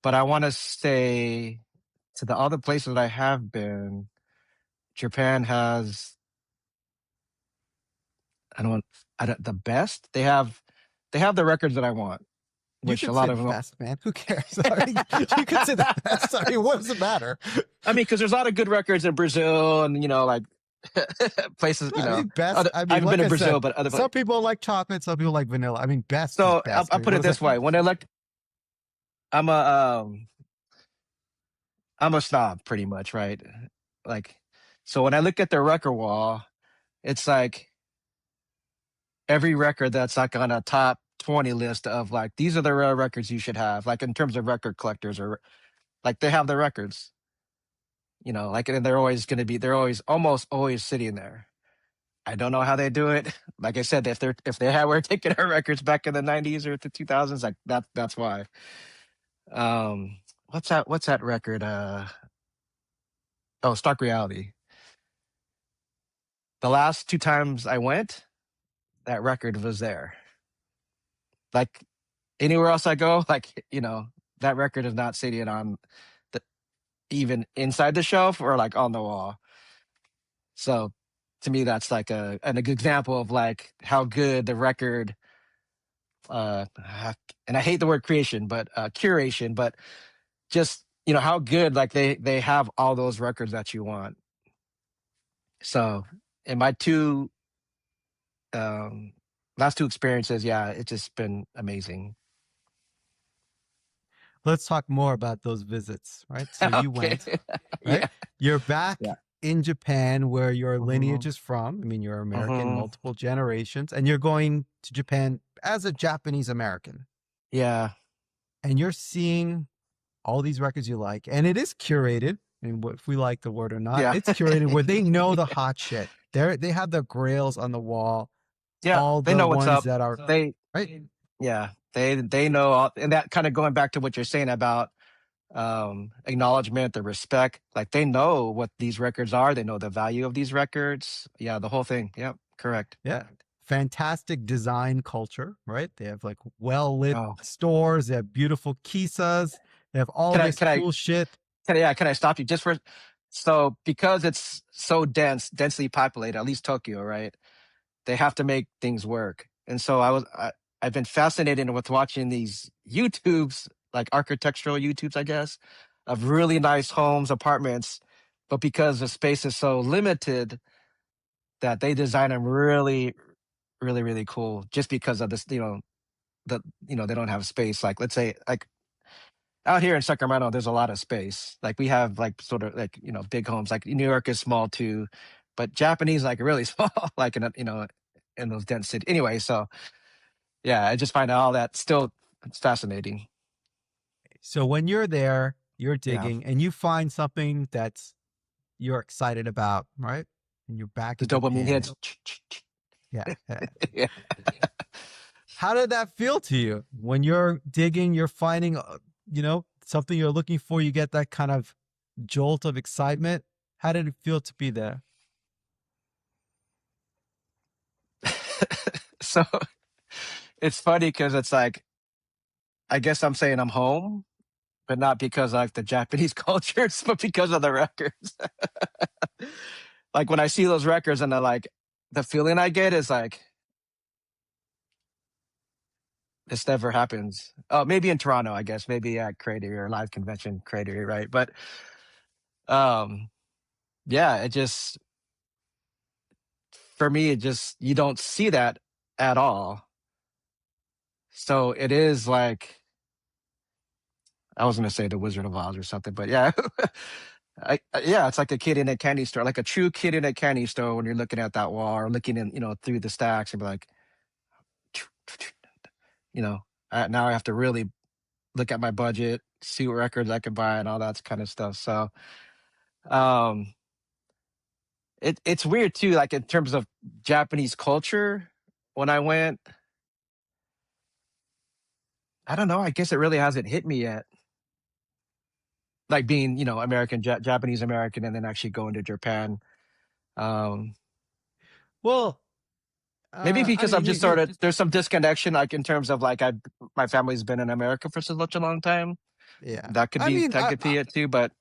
but I want to say, to the other places that I have been, Japan has, I don't the best. They have the records that I want, You which a could say lot the of them. best, man. Who cares? I mean, you could say the best. I mean, what does it matter? I mean, because there's a lot of good records in Brazil, and, like, places. I mean, best. I I mean, haven't been like to I said, Brazil, but other some places. people like chocolate, some people like vanilla. I mean, best is So I'll, best. I I'll mean, put what it does this that way: mean? I'm a snob, pretty much, right? Like, so when I look at their record wall, it's like every record that's like on a top 20 list of, like, these are the rare records you should have, like, in terms of record collectors, or like, they have the records, like, and they're always, almost always sitting there. I don't know how they do it. Like I said, were taking our records back in the 90s or the 2000s, like, that's why. What's that record? Oh, Stark Reality. The last two times I went, that record was there. Like, anywhere else I go, like, that record is not sitting on the even inside the shelf, or, like, on the wall. So to me, that's like a good example of, like, how good the record, uh and I hate the word creation, but curation, but just, how good, like, they have all those records that you want. So in my um last two experiences, yeah, it's just been amazing. Let's talk more about those visits, right? So you Okay. went, right? Yeah. You're back Yeah. in Japan where your Hmm. lineage is from. I mean, you're American, Hmm. multiple generations, and you're going to Japan as a Japanese American. Yeah. And you're seeing all these records you like, and it is curated. I mean, if we like the word or not, Yeah. it's curated where they know the hot shit. They have the grails on the wall, Yeah. all They the know what's ones up. that are They right. Yeah. They know and that kind of going back to what you're saying about, acknowledgement, the respect. Like, they know what these records are. They know the value of these records. Yeah, the whole thing. Yep, correct. Yeah. Fantastic design culture, right? They have like well lit Oh, stores, they have beautiful kisas, they have all can I this can I cool shit. can I stop you just for, so because it's so densely populated, at least Tokyo, right? They have to make things work. And so I've been fascinated with watching these YouTubes, like architectural YouTubes, I guess, of really nice homes, apartments, but because the space is so limited, that they design them really, really, really cool, just because of this, they don't have space. Like, let's say, like, out here in Sacramento, there's a lot of space. Like we have like sort of like, you know, big homes. Like New York is small too, but Japanese like really small, like in you know, in those dense cities. Anyway, so yeah, I just find all that still it's fascinating. So when you're there, you're Yeah, digging and you find something that's you're excited about, right? And you're back the in dopamine Japan. hits. Yeah. Yeah. Yeah. How did that feel to you when you're digging, you're finding, something you're looking for, you get that kind of jolt of excitement? How did it feel to be there? So it's funny because it's like I guess I'm saying I'm home, but not because I like the Japanese cultures, but because of the records. Like when I see those records and they're like, the feeling I get is like, this never happens. Oh, maybe in Toronto, I guess, maybe at Cratery or Live Convention Cratery, right? But um, yeah, it just for me, it just you don't see that at all. So it is like I was gonna say the Wizard of Oz or something, but yeah, yeah, it's like a kid in a candy store, like a true kid in a candy store when you're looking at that wall or looking in, you know, through the stacks and be like, you know, now I have to really look at my budget, see what records I can buy, and all that kind of stuff. So, um, it's weird too, like in terms of Japanese culture. When I went, I don't know. I guess it really hasn't hit me yet. Like being, you know, American, Japanese American, and then actually going to Japan. Um, Well, Maybe I because I'm mean, just sort of there's some disconnection, like in terms of like I my family's been in America for such a long time. yeah. I mean, That could be it too. But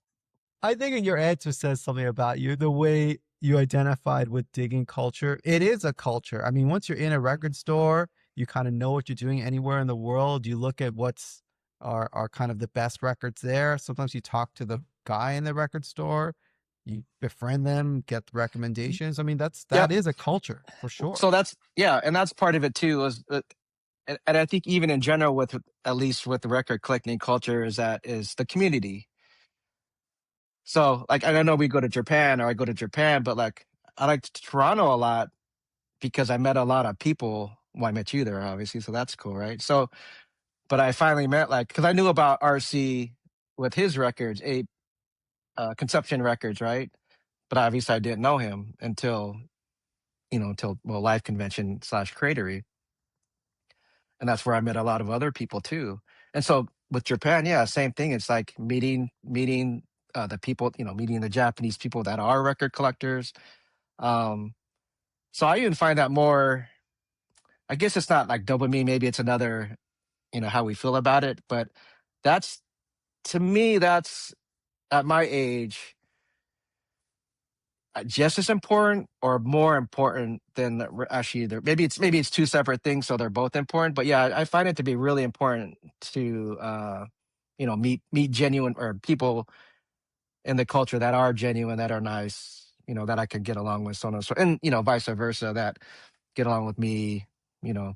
I think in your answer says something about you, the way you identified with digging culture. It is a culture. I mean, once you're in a record store, you kind of know what you're doing anywhere in the world. You look at what's are kind of the best records there. Sometimes you talk to the guy in the record store, you befriend them, get the recommendations. I mean, yeah, that is a culture for sure. so that's yeah, and that's part of it too. Is and I think even in general with at least with the record collecting culture is the community. So like I know we go to Japan or I go to Japan, but like I like Toronto a lot because I met a lot of people. Well, I met you there, obviously, so that's cool, right? So, but I finally met like because I knew about RC with his records, Conception Records, right? But obviously, I didn't know him until until well, Live Convention slash Cratery, and that's where I met a lot of other people too. And so with Japan, yeah, same thing. It's like meeting the people, you know, meeting the Japanese people that are record collectors. Um, so I even find that more. I guess it's not like dopamine. Maybe it's another, you know, how we feel about it. But that's to me, that's at my age just as important or more important than actually either. Maybe it's two separate things, so they're both important. But yeah, I find it to be really important to meet genuine or people in the culture that are genuine, that are nice, you know, that I could get along with, so on and so, and you know, vice versa, that get along with me, you know,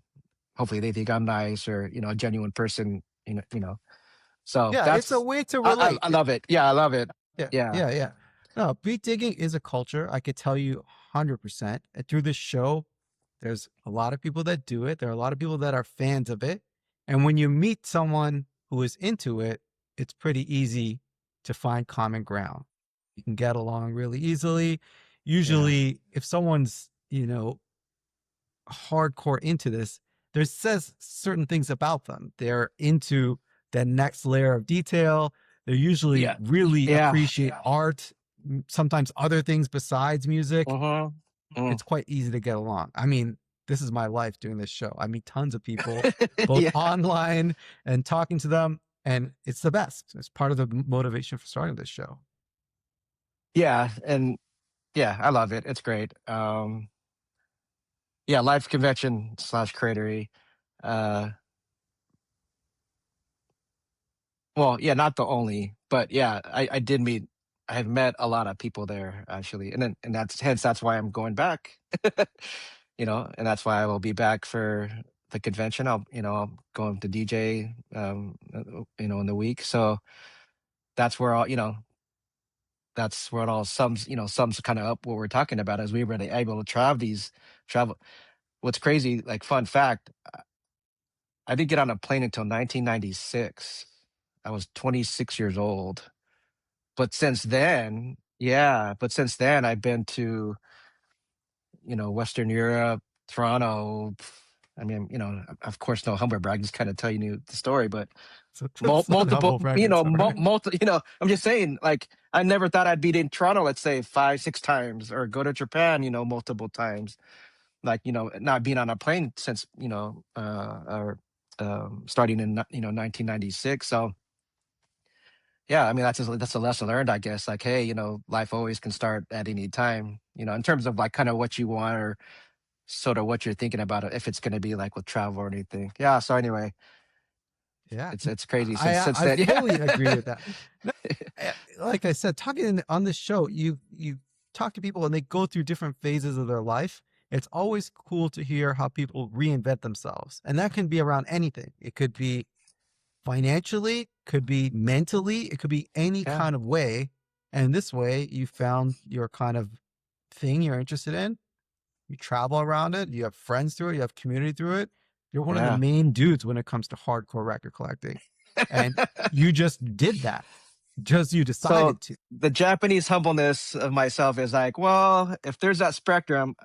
hopefully they think I'm nice or you know a genuine person, So Yeah, it's a that's way to relate. I love it. Yeah, I love it. Yeah, Yeah, yeah, yeah. No, beat digging is a culture. I could tell you 100%. And through this show, there's a lot of people that do it. There are a lot of people that are fans of it. And when you meet someone who is into it, it's pretty easy to find common ground. You can get along really easily. yeah, Usually, if someone's, hardcore into this, there says certain things about them. They're into that next layer of detail. They usually yeah, really yeah. appreciate art, sometimes other things besides music. Uh-huh. Mm. It's quite easy to get along. I mean, this is my life doing this show. I meet tons of people, both Yeah, online and talking to them, and it's the best. It's part of the motivation for starting this show. yeah, and yeah, I love it. It's great. Yeah, live convention slash cratery. Uh, well, yeah, not the only, but yeah, I did meet. I have met a lot of people there actually, and that's hence that's why I'm going back. And that's why I will be back for the convention. I'll go to DJ, in the week. So that's where that's where it all sums kind of up what we're talking about, as we were able to travel. What's crazy, like fun fact, I didn't get on a plane until 1996. I was 26 years old. But since then, yeah, but since then I've been to, Western Europe, Toronto. I mean, of course, no humble brag, just kind of tell you the story, but So that's not multiple, humble bragging, sorry. I'm just saying, like, I never thought I'd be in Toronto, let's say 5, 6 times, or go to Japan, multiple times. Like, not being on a plane since, or starting in, 1996. So, yeah, I mean, that's a lesson learned, I guess. Like, hey, life always can start at any time, in terms of like kind of what you want, or sort of what you're thinking about it, if it's going to be like with travel or anything. Yeah. So anyway, Yeah, it's crazy since I then. Yeah. fully agree with that. No, like I said, talking on this show, you talk to people and they go through different phases of their life. It's always cool to hear how people reinvent themselves, and that can be around anything. It could be financially, could be mentally, it could be any Yeah. kind of way. And this way, you found your kind of thing you're interested in. You travel around it. You have friends through it. You have community through it. You're one of the Yeah. main dudes when it comes to hardcore record collecting. And you just did that. Just you So decided to. the Japanese humbleness of myself is like, well, if there's that spectrum,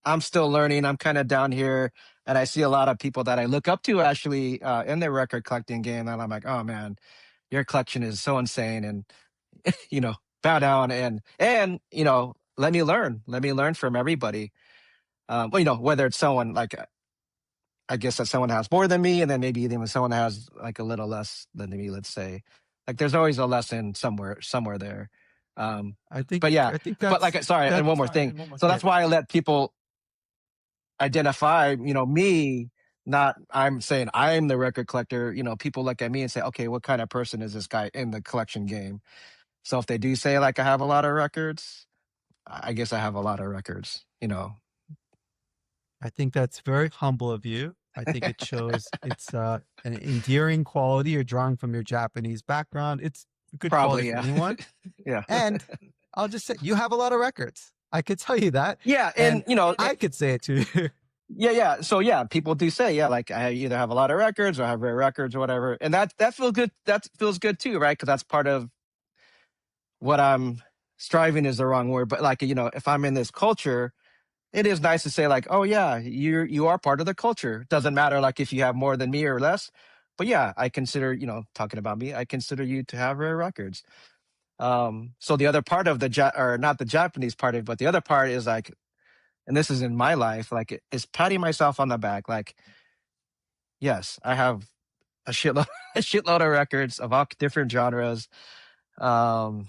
I'm still learning. I'm kind of down here, and I see a lot of people that I look up to actually, in the record collecting game, and I'm like, oh man, your collection is so insane, and you know, bow down, and let me learn from everybody. Well, whether it's someone like, I guess that someone has more than me, and then maybe even someone has like a little less than me, let's say. Like there's always a lesson somewhere there. Um, I think but yeah, I think but like, sorry, and one that's more thing. So yeah. that's why I let people identify, me. Not I'm saying I'm the record collector. People look at me and say, okay, what kind of person is this guy in the collection game? So if they do say like I have a lot of records, I guess I have a lot of records. I think that's very humble of you. I think it shows it's an endearing quality you're drawing from your Japanese background. It's a good quality Probably, for yeah. anyone. Yeah. And I'll just say you have a lot of records. I could tell you that. Yeah, And and I could say it to you. yeah, yeah. So yeah, people do say, yeah, like I either have a lot of records or I have rare records or whatever, and that feels good. That feels good too, right? Because that's part of what I'm striving is the wrong word, but like if I'm in this culture, it is nice to say like, oh yeah, you are part of the culture. Doesn't matter like if you have more than me or less, but yeah, I consider talking about me, I consider you to have rare records. So the other part of or not the Japanese part of it, but the other part is like, and this is in my life, like is patting myself on the back, like yes, I have a shitload, a shitload of records of all different genres. Um,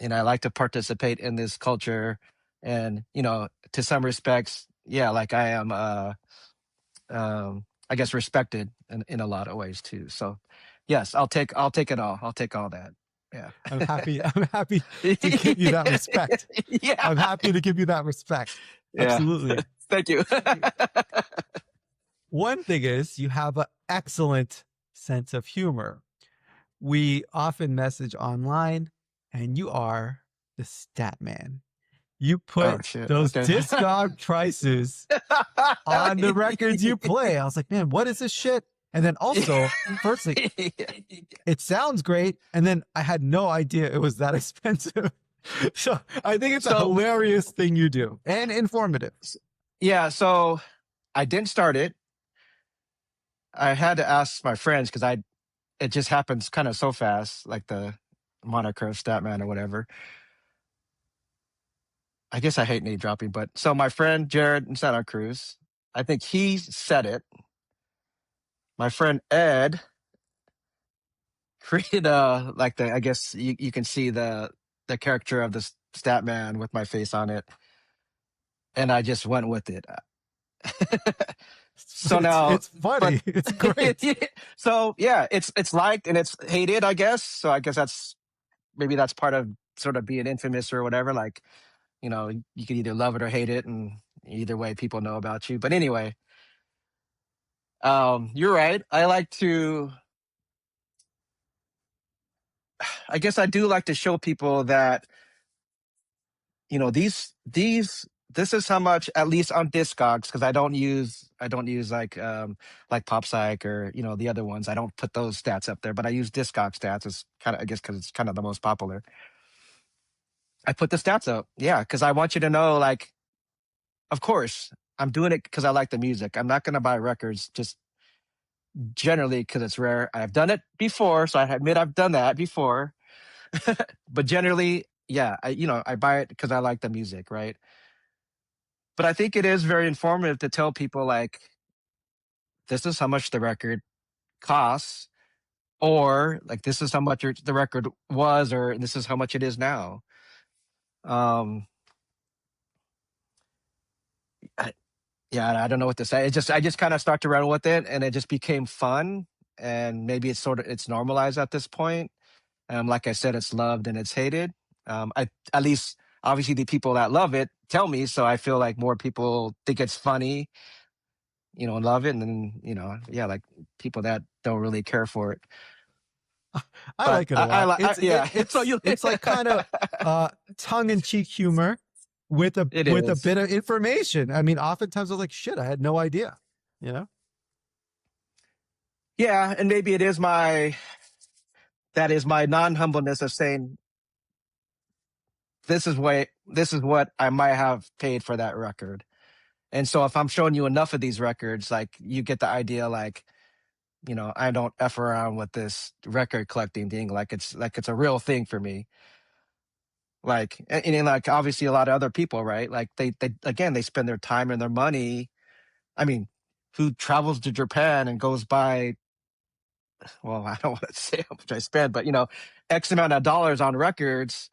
and I like to participate in this culture. And, to some respects, yeah, like I am, I guess respected in a lot of ways too. So yes, I'll take it all. I'll take all that. Yeah. I'm happy to give you that respect. Yeah. I'm happy to give you that respect. Yeah. Absolutely. Thank you. One thing is you have an excellent sense of humor. We often message online and you are the stat man. You Oh put shit. those Okay. Discog prices on the records you play. I was like, man, what is this shit? And then also, firstly, it sounds great. And then I had no idea it was that expensive. So I think it's a So hilarious thing you do and informative. yeah, so I didn't start it. I had to ask my friends because it just happens kind of so fast, like the moniker of Statman or whatever. I guess I hate name dropping, but so my friend Jared in Santa Cruz, I think he said it. My friend Ed created like I guess you can see the character of this Statman with my face on it, and I just went with it. So now, It's but funny. It's great. so yeah, it's liked and it's hated, I guess. So I guess maybe that's part of sort of being infamous or whatever. Like, you can either love it or hate it, and either way, people know about you. But anyway, You're right. I guess I do like to show people that, this is how much, at least on Discogs, because I don't use like PopPsych or the other ones. I don't put those stats up there, but I use Discog stats. It's kind of, I guess, because it's kind of the most popular. I put the stats up, yeah, because I want you to know, like, of course, I'm doing it because I like the music. I'm not going to buy records just generally because it's rare. I've done it before, so I admit I've done that before. But generally, yeah, I buy it because I like the music, right? But I think it is very informative to tell people, like, this is how much the record costs, or like this is how much the record was, or this is how much it is now. Um, I, yeah, I don't know what to say. I just kind of start to run with it, and it just became fun. And maybe it's normalized at this point. Like I said, it's loved and it's hated. I At least obviously the people that love it tell me, so I feel like more people think it's funny, and love it, and then yeah, like people that don't really care for it. I But like it a lot. yeah. So It's you, it's like kind of tongue in cheek humor with a it with a is. bit of information. I mean, oftentimes I was like, shit, I had no idea. You know? Yeah, and maybe that is my non humbleness of saying this is what I might have paid for that record. And so if I'm showing you enough of these records, like, you get the idea, like, I don't F around with this record collecting thing. Like it's a real thing for me. Like, and like, obviously a lot of other people, right? Like, they again, they spend their time and their money. I mean, who travels to Japan and goes by, well, I don't want to say how much I spend, but X amount of dollars on records,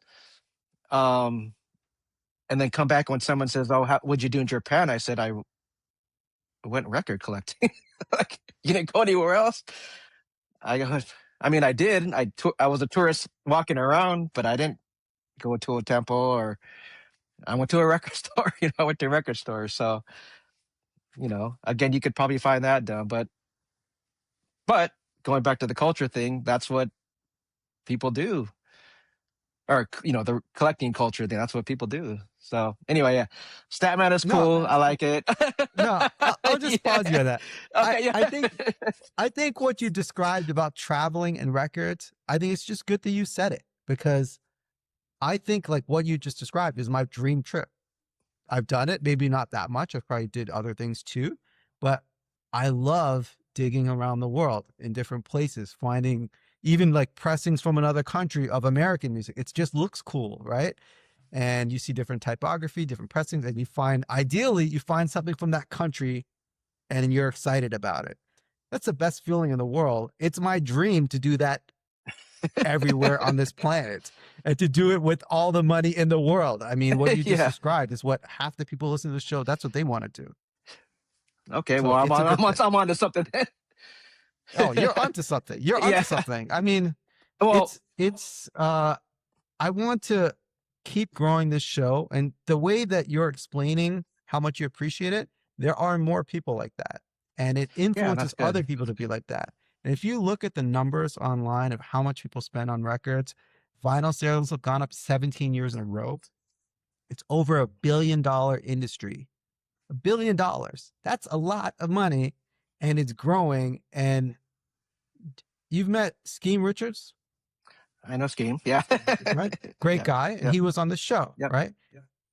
um, and then come back when someone says, "Oh, what'd you do in Japan?" I said, "I went record collecting." Like, you didn't go anywhere else? I go, I mean, I did. I was a tourist walking around, but I didn't go to a temple, or I went to a record store. I went to a record store. So, again, you could probably find that dumb, but going back to the culture thing, that's what people do. Or, the collecting culture thing, that's what people do. So anyway, yeah, Statman is No, cool. I like it. no. I'll just pause you Yeah. on that. Okay, yeah. I think what you described about traveling and records, I think it's just good that you said it, because I think like what you just described is my dream trip. I've done it, maybe not that much. I probably did other things too, but I love digging around the world in different places, finding even like pressings from another country of American music. It just looks cool, right? And you see different typography, different pressings, and ideally, you find something from that country and you're excited about it. That's the best feeling in the world. It's my dream to do that everywhere on this planet, and to do it with all the money in the world. I mean, what you just Yeah. described is what half the people listening to the show, that's what they want to do. Okay. Well, So it's a good thing. I'm on to something then. Oh, you're onto something. You're onto Yeah. something. I mean, Well, it's I want to keep growing this show, and the way that you're explaining how much you appreciate it, there are more people like that, and it yeah, that's influences good. other people to be like that. And if you look at the numbers online of how much people spend on records, vinyl sales have gone up 17 years in a row. It's over $1 billion industry. $1 billion. That's a lot of money, and it's growing. And you've met Scheme Richards, I know Scheme. Yeah. right? Great Yeah. guy. And Yep. he was on the show, Yep. right?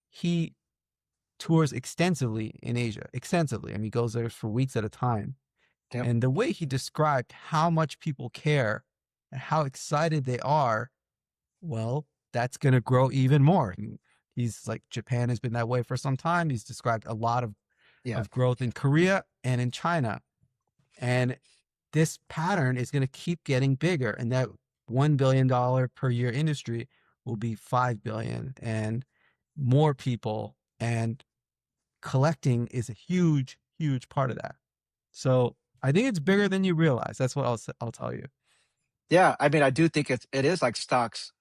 He tours extensively in Asia, extensively. I mean, he goes there for weeks at a time. Yep. And the way he described how much people care and how excited they are, well, that's going to grow even more. He's like, Japan has been that way for some time. He's described a lot Yeah. of growth in Korea and in China. And this pattern is going to keep getting bigger. And that $1 billion per year industry will be 5 billion, and more people. And collecting is a huge, huge part of that. So I think it's bigger than you realize. That's what I'll tell you. Yeah. I mean, I do think it is like stocks,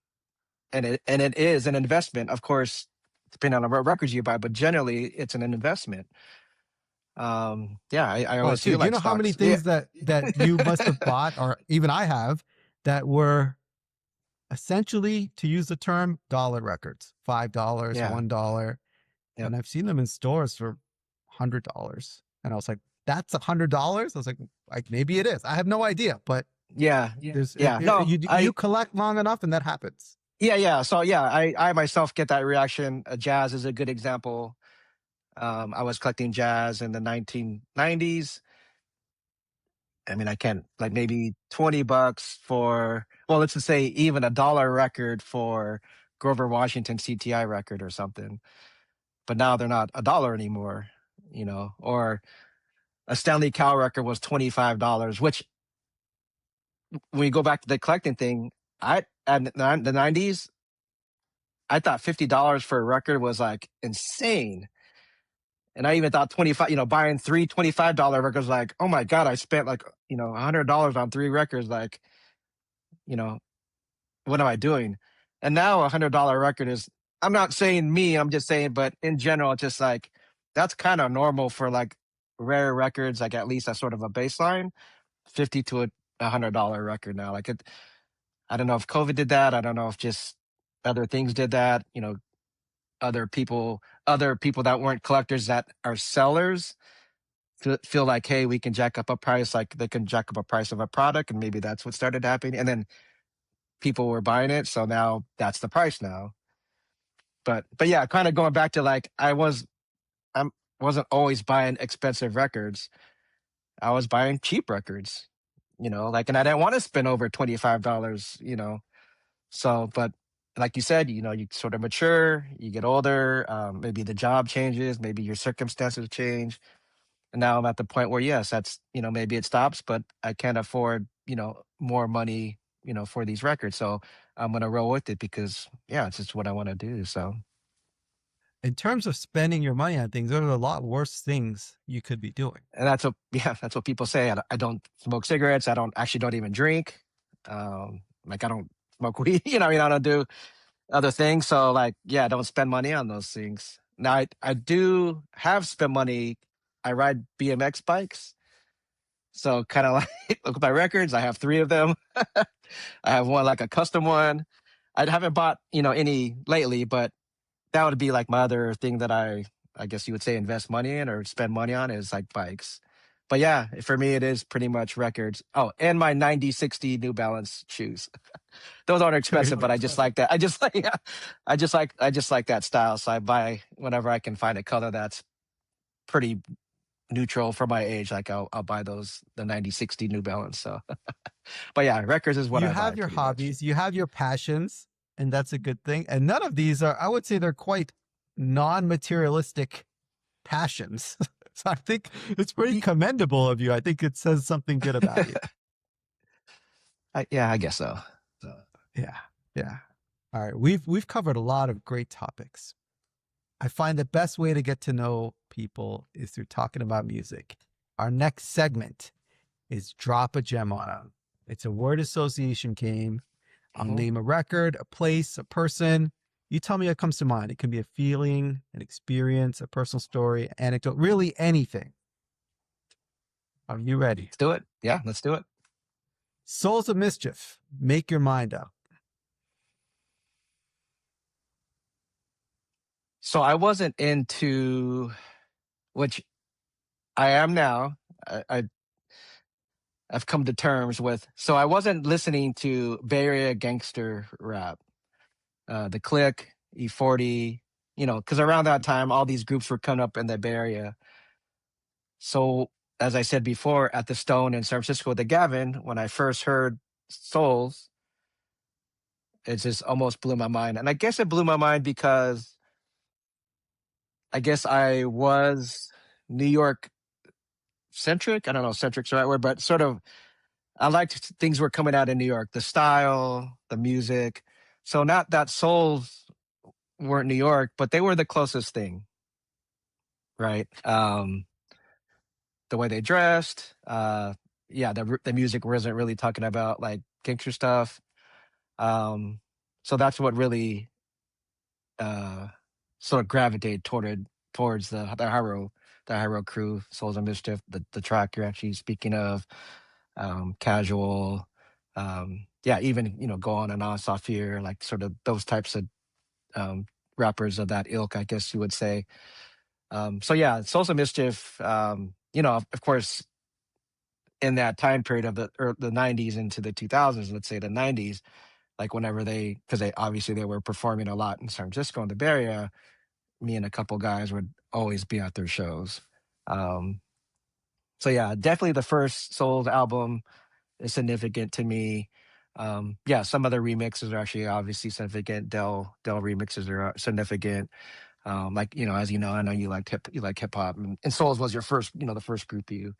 and it is an investment, of course, depending on what records you buy, but generally it's an investment. Yeah, I Oh, always feel dude, you like know how many stocks. Yeah, things that you must have bought, or even I have, that were essentially, to use the term, dollar records, $5, yeah, $1, yep. and I've seen them in stores for $100, and I was like, "That's $100." I was like maybe it is. I have no idea, but Yeah, there's yeah. No, you collect long enough, and that happens. yeah. So yeah, I myself get that reaction. Jazz is a good example. I was collecting jazz in the 1990s. I mean, I can't like maybe $20 for, well, let's just say even $1 record for Grover Washington CTI record or something. But now they're not $1 anymore, or a Stanley Cow record was $25, which when you go back to the collecting thing, at the 90s, I thought $50 for a record was like insane. And I even thought 25, buying three $25 records, like, oh my God, I spent like, $100 on three records. Like, you know, what am I doing? And now $100 record is, I'm not saying me, I'm just saying, but in general, it's just like, that's kind of normal for like rare records, like at least that's sort of a baseline, 50 to a $100 record now. Like I don't know if COVID did that. I don't know if just other things did that, other people that weren't collectors that are sellers feel like, hey, we can jack up a price, like they can jack up a price of a product, and maybe that's what started happening. And then people were buying it, so now that's the price now. But yeah, kind of going back to like I wasn't always buying expensive records. I was buying cheap records, like, and I didn't want to spend over $25. So, but like you said, you sort of mature, you get older, maybe the job changes, maybe your circumstances change. And now I'm at the point where, yes, that's, maybe it stops, but I can't afford, more money, for these records. So I'm going to roll with it because, yeah, it's just what I want to do. So, In terms of spending your money on things, there are a lot worse things you could be doing. and that's what, yeah, that's what people say. I don't smoke cigarettes. I don't even drink. Like I don't smoke weed, I mean, I don't do other things. So like, yeah, don't spend money on those things. Now I do have spent money. I ride BMX bikes. So kind of like look at my records. I have three of them. I have one like a custom one. I haven't bought, any lately, but that would be like my other thing that I guess you would say invest money in or spend money on is like bikes. But yeah, for me, it is pretty much records. Oh, and my 9060 New Balance shoes. Those aren't Very expensive, but I just nice. like that. I just like, yeah, I just like that style. So I buy whenever I can find a color that's pretty neutral for my age. Like I'll buy the 9060 New Balance. So, but yeah, records is what You I buy have your pretty much. hobbies, you have your passions, and that's a good thing. And none of these are, I would say, they're quite non-materialistic passions. So I think it's pretty Ye- commendable of you. I think it says something good about you. yeah, I guess so. Yeah. Yeah. All right. We've covered a lot of great topics. I find the best way to get to know people is through talking about music. Our next segment is drop a gem on them. It's a word association game. I'll Mhm. name a record, a place, a person. You tell me what comes to mind. It can be a feeling, an experience, a personal story, anecdote, really anything. Are you ready? Let's do it. Yeah, let's do it. Souls of Mischief. Make your mind up. So I wasn't into, which I am now. I've come to terms with. So I wasn't listening to Bay Area gangster rap, the Click, E40, because around that time all these groups were coming up in the Bay Area. So as I said before, at the Stone in San Francisco with the Gavin, when I first heard Souls, it just almost blew my mind. And I guess it blew my mind because I guess I was New York centric. I don't know if centric's the right word, but sort of I liked things were coming out in New York, the style, the music. So not that Souls weren't New York, but they were the closest thing, right? The way they dressed, yeah, the music wasn't really talking about like gangster stuff. Um, so that's what really uh sort of gravitated towards the Haro the Hero Crew, Souls of Mischief, the track you're actually speaking of, Casual, yeah, even Go On and On, Saphir, like sort of those types of um, rappers of that ilk, I guess you would say. So yeah, Souls of Mischief, of course, in that time period of the 90s into the 2000s, let's say the 90s, like whenever because they obviously they were performing a lot in San Francisco in the Bay Area, me and a couple guys would always be at their shows. Um, so yeah, definitely the first Souls album is significant to me. Yeah, some other remixes are actually obviously significant. Dell remixes are significant. Like as you know, I know you like hip hop, and Souls was your first, the first group you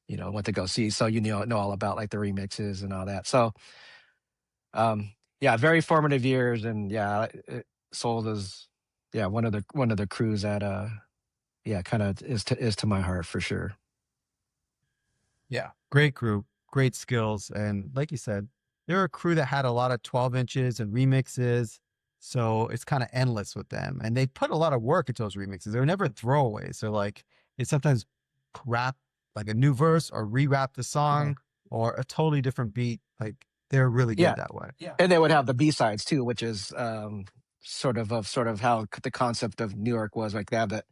went to go see, so know all about like the remixes and all that. So yeah, very formative years, and yeah, Souls is yeah one of the crews that yeah kind of is to my heart for sure. Yeah. Great group, great skills. And like you said, they're a crew that had a lot of 12 inches and remixes. So it's kind of endless with them. And they put a lot of work into those remixes. They're never throwaways. So like they sometimes rap like a new verse or re-rap the song or a totally different beat. Like they're really good Yeah, that way. and they would have the B sides too, which is sort of how the concept of New York was. Like they have the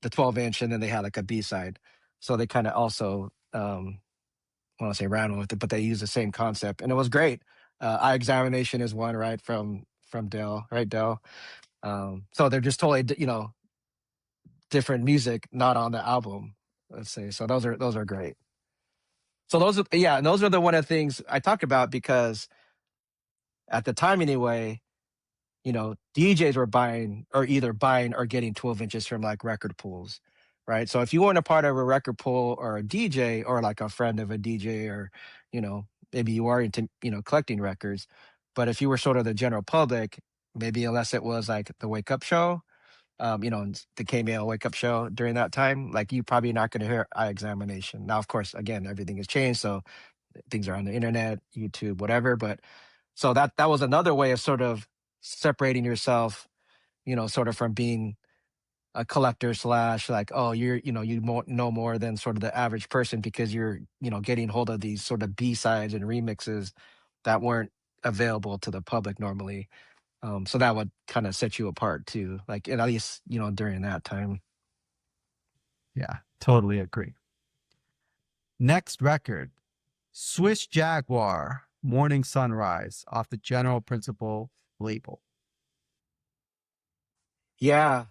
12 inch, and then they had like a B side. So they kind of also I want to say ran with it, but they used the same concept, and it was great. Eye Examination is one, right, from Dell, right, Dell. So they're just totally different music, not on the album. Let's say so. Those are great. So those are yeah, and those are the one of the things I talk about because at the time anyway, DJs were buying or either buying or getting 12 inches from like record pools, right? So if you weren't a part of a record pool or a DJ or like a friend of a DJ or, maybe you are into, collecting records, but if you were sort of the general public, maybe unless it was like the Wake Up Show, the K-Mail Wake Up Show during that time, like you probably not going to hear Eye Examination. Now, of course, again, everything has changed. So things are on the internet, YouTube, whatever, but so that was another way of sort of separating yourself, sort of from being a collector slash like, oh, know more than sort of the average person because you're, getting hold of these sort of B sides and remixes that weren't available to the public normally. So that would kind of set you apart too, like at least, during that time. Yeah, totally agree. Next record, Swiss Jaguar, Morning Sunrise off the General Principle label. Yeah.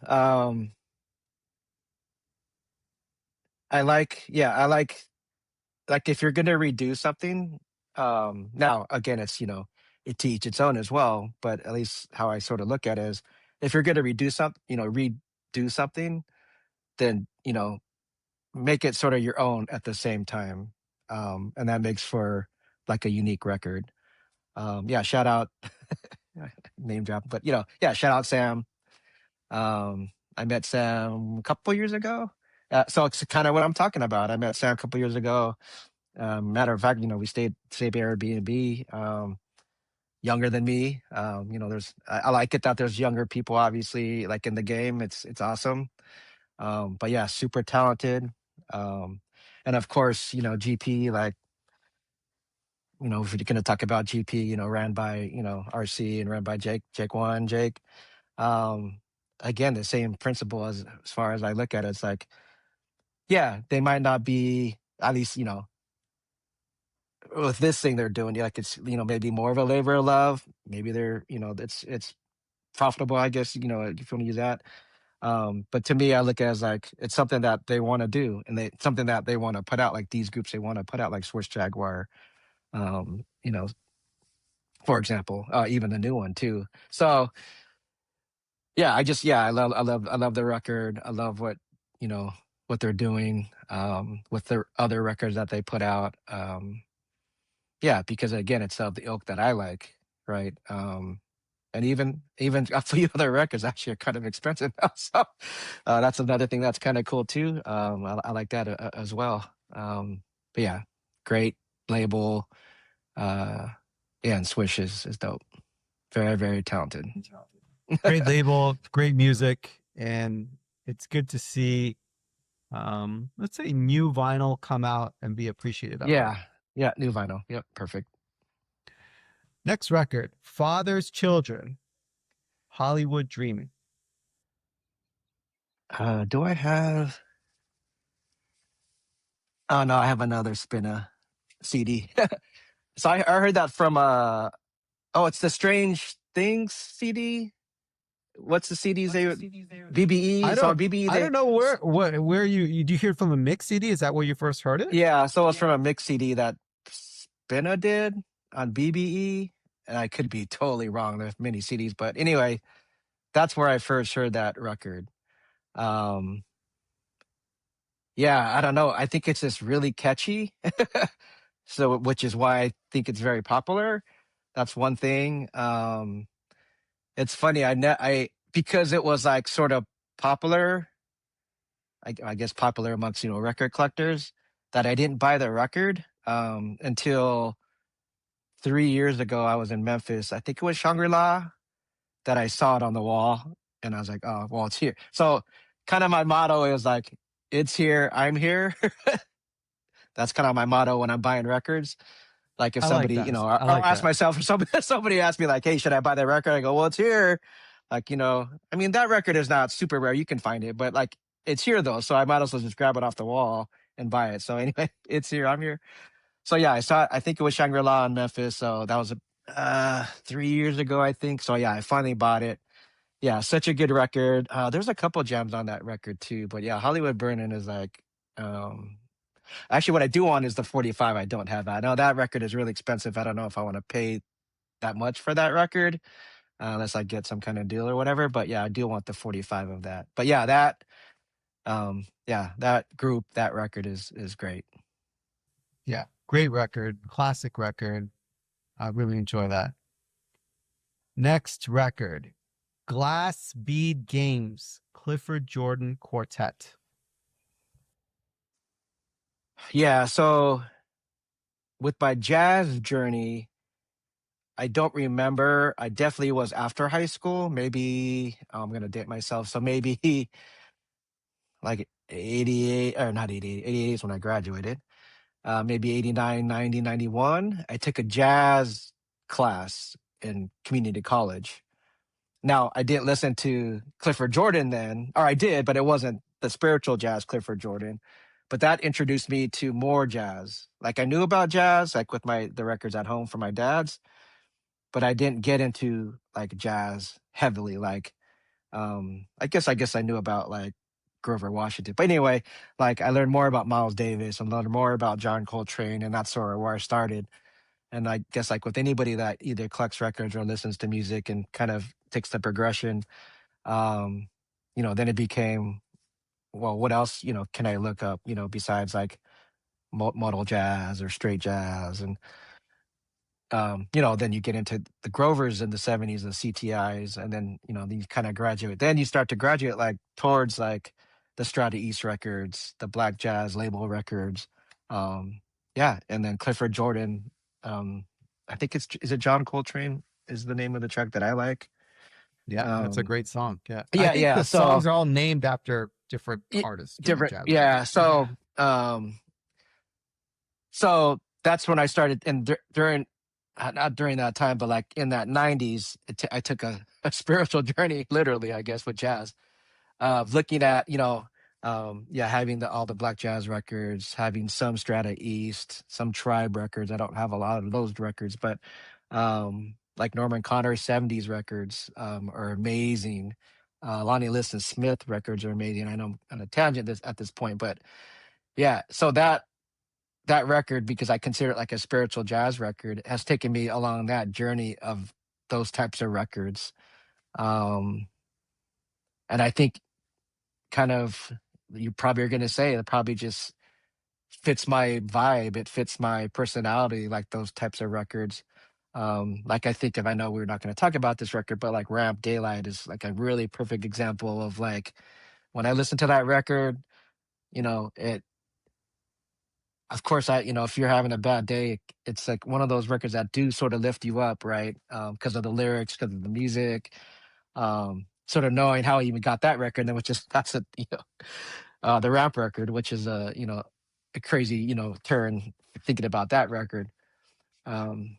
I like if you're going to redo something, now again it's it to each its own as well, but at least how I sort of look at it is if you're going to redo something, then make it sort of your own at the same time, and that makes for like a unique record. Yeah, shout out name drop, but yeah, shout out Sam. I met Sam a couple years ago, so it's kind of what I'm talking about. I met Sam a couple years ago. Matter of fact, we stayed same Airbnb. Younger than me. I like it that there's younger people, obviously, like in the game. It's awesome. But yeah, super talented. Um, and of course, GP, like, if you're gonna talk about GP, ran by, RC and ran by Jake One, Jake. Um, Again, the same principle as far as I look at it. It's like, yeah, they might not be at least, with this thing they're doing, like it's maybe more of a labor of love. Maybe they're it's profitable, I guess, if you want to use that. But to me, I look at it as like it's something that they want to do, and something that they want to put out. Like these groups, they want to put out like Swiss Jaguar, um, you know, for example, even the new one too. So yeah, I love the record. I love you know what they're doing with their other records that they put out. Yeah, because again, it's of the ilk that I like, right? And even a few other records actually are kind of expensive now, so that's another thing that's kind of cool too. I like that as well. But yeah, great label. Uh, yeah, and Swish is dope. Very very talented. Great label, great music, and it's good to see let's say new vinyl come out and be appreciated that way. Yeah. Yeah. New vinyl. Yep. Perfect. Next record, Father's Children, Hollywood Dreaming. Do I have? Oh no, I have another Spinna CD. So I heard that from oh, it's the Strange Things CD. What's the CDs they BBE? So BBE I they don't know where you do you hear it from a mix CD? Is that where you first heard it? yeah. So it's from a mix CD that Spinna did on BBE, and I could be totally wrong. There's many CDs, but anyway, that's where I first heard that record. Um, yeah, I don't know. I think it's just really catchy. So, which is why I think it's very popular. That's one thing. It's funny. I because it was like sort of popular. I guess popular amongst record collectors. That I didn't buy the record until 3 years ago. I was in Memphis. I think it was Shangri La that I saw it on the wall, and I was like, oh, well, it's here. So, kind of my motto is like, it's here, I'm here. That's kind of my motto when I'm buying records. Like if I like somebody, that. I I'll like ask that. myself, or somebody asked me like, hey, should I buy that record? I go, well, it's here. Like, I mean, that record is not super rare. You can find it, but like it's here though. So I might as well just grab it off the wall and buy it. So anyway, it's here. I'm here. So yeah, I saw it. I think it was Shangri-La in Memphis. So that was 3 years ago, I think. So yeah, I finally bought it. Yeah, such a good record. There's a couple gems on that record too. But yeah, Hollywood Burning is like, um, actually, what I do want is the 45. I don't have that. I know that record is really expensive. I don't know if I want to pay that much for that record, unless I get some kind of deal or whatever. But yeah, I do want the 45 of that. But yeah, that group, that record is great. Yeah, great record, classic record. I really enjoy that. Next record, Glass Bead Games, Clifford Jordan Quartet. Yeah, so with my jazz journey, I don't remember. I definitely was after high school. Maybe I'm gonna date myself. So maybe like 88 or not 88. 88 is when I graduated. Maybe 89, 90, 91. I took a jazz class in community college. Now, I didn't listen to Clifford Jordan then, or I did, but it wasn't the spiritual jazz Clifford Jordan. But that introduced me to more jazz. Like I knew about jazz, like with the records at home from my dad's, but I didn't get into like jazz heavily. Like, I guess I knew about like Grover Washington. But anyway, like I learned more about Miles Davis and learned more about John Coltrane, and that's sort of where I started. And I guess like with anybody that either collects records or listens to music and kind of takes the progression, um, then it became, well, what else, can I look up, besides like modal jazz or straight jazz? And, then you get into the Grovers in the 70s, the CTIs, and then you kind of graduate. Then you start to graduate like towards like the Strata East records, the Black Jazz label records. Yeah. And then Clifford Jordan, um, I think is it John Coltrane is the name of the track that I like. Yeah, that's a Um, great song. Yeah. I yeah, think yeah. the So songs are all named after different it, artists, different different, jazz artists. yeah. So that's when I started, and during, not during that time, but like in that 90s, I took a spiritual journey, literally, I guess, with jazz, looking at, yeah, having all the black jazz records, having some Strata East, some Tribe records. I don't have a lot of those records, but like Norman Connor's 70s records are amazing. Lonnie Liston Smith records are amazing. I know I'm on a tangent at this point, but yeah, so that record, because I consider it like a spiritual jazz record, has taken me along that journey of those types of records. Um, and I think kind of you probably are going to say it probably just fits my vibe. It fits my personality, like those types of records. Like I think if I know we're not going to talk about this record, but like Ramp Daylight is like a really perfect example of like when I listen to that record, it of course, if you're having a bad day, it's like one of those records that do sort of lift you up, right? Because of the lyrics, because of the music, sort of knowing how I even got that record. Then was just, that's a, the Ramp record, which is a crazy turn thinking about that record. Um,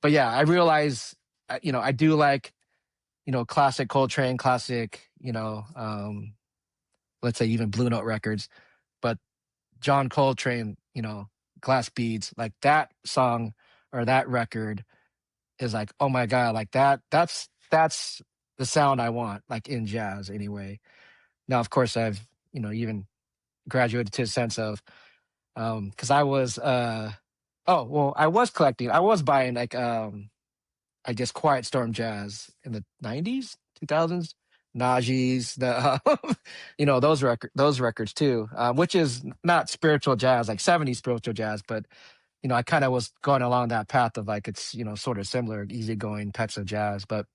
but yeah, I realize I do like classic Coltrane, classic let's say even Blue Note records, but John Coltrane, Glass Beads, like that song or that record is like, oh my God, like that's the sound I want, like in jazz anyway. Now, of course, I've, even graduated to a sense of, because I was, oh, well, I was collecting, I was buying like, I guess Quiet Storm Jazz in the 90s, 2000s, Najee's, those records too, which is not spiritual jazz, like 70s spiritual jazz, but I kind of was going along that path of like it's sort of similar, easygoing types of jazz. But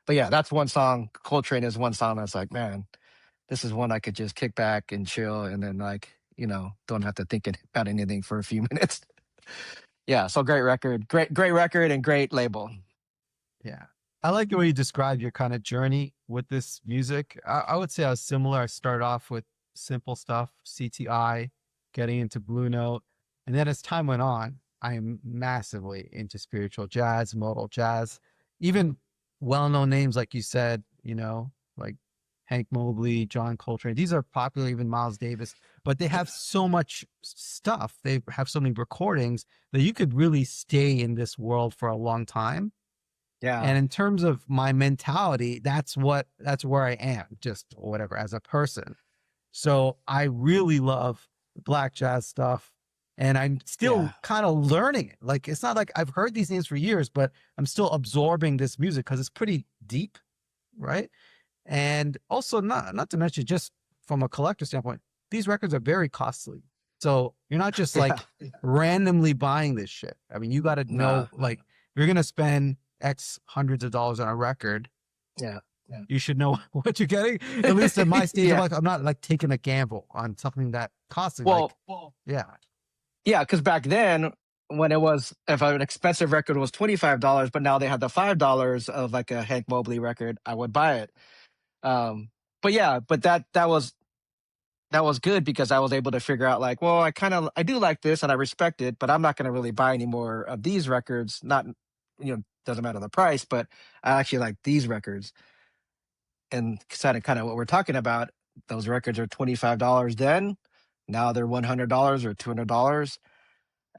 yeah, that's one song. Coltrane is one song that's like, man, this is one I could just kick back and chill, and then like don't have to think about anything for a few minutes. Yeah, so great record, great record, and great label. Yeah. I like the way you describe your kind of journey with this music. I would say I was similar. I started off with simple stuff, CTI, getting into Blue Note. And then as time went on, I am massively into spiritual jazz, modal jazz, even well-known names, like you said, like Hank Mobley, John Coltrane. These are popular, even Miles Davis, but they have so much stuff. They have so many recordings that you could really stay in this world for a long time. Yeah, And in terms of my mentality, that's where I am, just whatever, as a person. So I really love black jazz stuff. And I'm still yeah, kind of learning it. Like, it's not like I've heard these names for years, but I'm still absorbing this music because it's pretty deep, right? And also, not to mention, just from a collector standpoint, these records are very costly. So you're not just like yeah. randomly buying this shit. I mean, you got to Nah, know, like, you're going to spend X hundreds of dollars on a record. yeah, yeah. You should know what you're getting. At least at my stage of Yeah. life, I'm not like taking a gamble on something that costly. Well, Yeah. yeah, because back then, when it was, if an expensive record was $25, but now they had the $5 of like a Hank Mobley record, I would buy it. But yeah, but that was good because I was able to figure out like, well, I do like this and I respect it, but I'm not going to really buy any more of these records. Not, doesn't matter the price, but I actually like these records. And kind of what we're talking about, those records are $25 then. Now they're $100 or $200,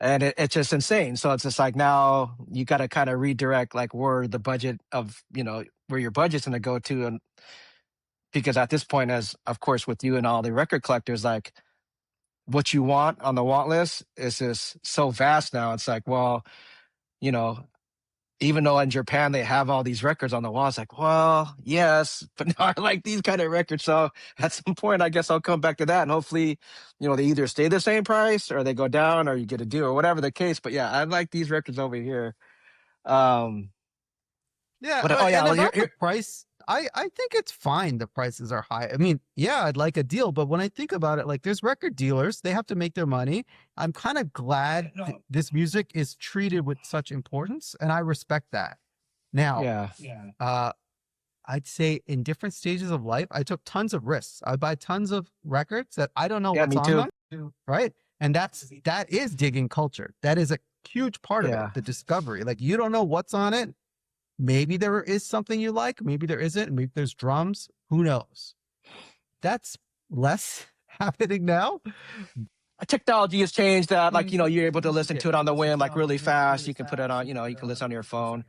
and it's just insane. So it's just like now you got to kind of redirect like where the budget of where your budget's going to go to, and because at this point, as of course with you and all the record collectors, like what you want on the want list is just so vast now. It's like, well, you know, even though in Japan they have all these records on the wall, it's like, well, yes, but now I like these kind of records. So at some point, I guess I'll come back to that, and hopefully, they either stay the same price or they go down, or you get a deal, or whatever the case. But yeah, I like these records over here. Um, Yeah. but oh yeah, And well, about the price, I think it's fine. The prices are high. I mean, yeah, I'd like a deal, but when I think about it, like there's record dealers, they have to make their money. I'm kind of glad this music is treated with such importance, and I respect that. Now, yeah, I'd say in different stages of life, I took tons of risks. I buy tons of records that I don't know yeah, what's me on too. them, right? And that is digging culture. That is a huge part of it, Yeah, the discovery. Like you don't know what's on it. Maybe there is something you like, maybe there isn't, maybe there's drums, who knows? That's less happening now. technology has changed that. Like you're able to listen to it on the whim, like really fast. You can put it on. You can listen on your phone.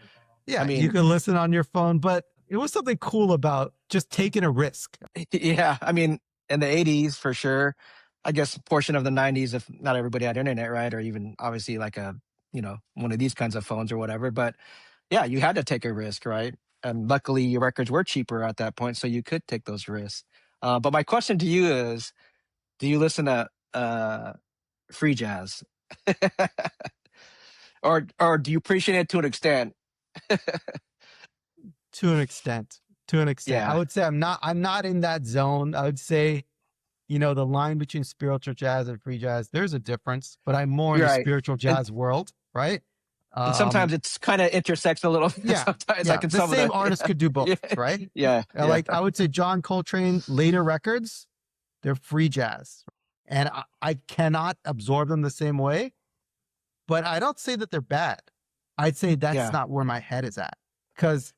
I Yeah, you mean, can listen on your phone, but it was something cool about just taking a risk. yeah, I mean, in the '80s for sure. I guess a portion of the '90s, if not everybody had internet, right, or even obviously like a one of these kinds of phones or whatever. But yeah, you had to take a risk, right? And luckily, your records were cheaper at that point, so you could take those risks. But my question to you is: do you listen to free jazz, or do you appreciate it to an extent? To an extent. To an extent. I Yeah, would say I'm not in that zone. I would say, the line between spiritual jazz and free jazz, there's a difference, but I'm more in you're the right. spiritual And jazz world, right? and sometimes it's kind of intersects a little bit. Yeah, Sometimes, yeah. like in The some of same the artist could do both, yeah, right? yeah, yeah, Like I would say John Coltrane later records, They're free jazz. And I cannot absorb them the same way, but I don't say that they're bad. I'd say that's Yeah. not where my head is at. Because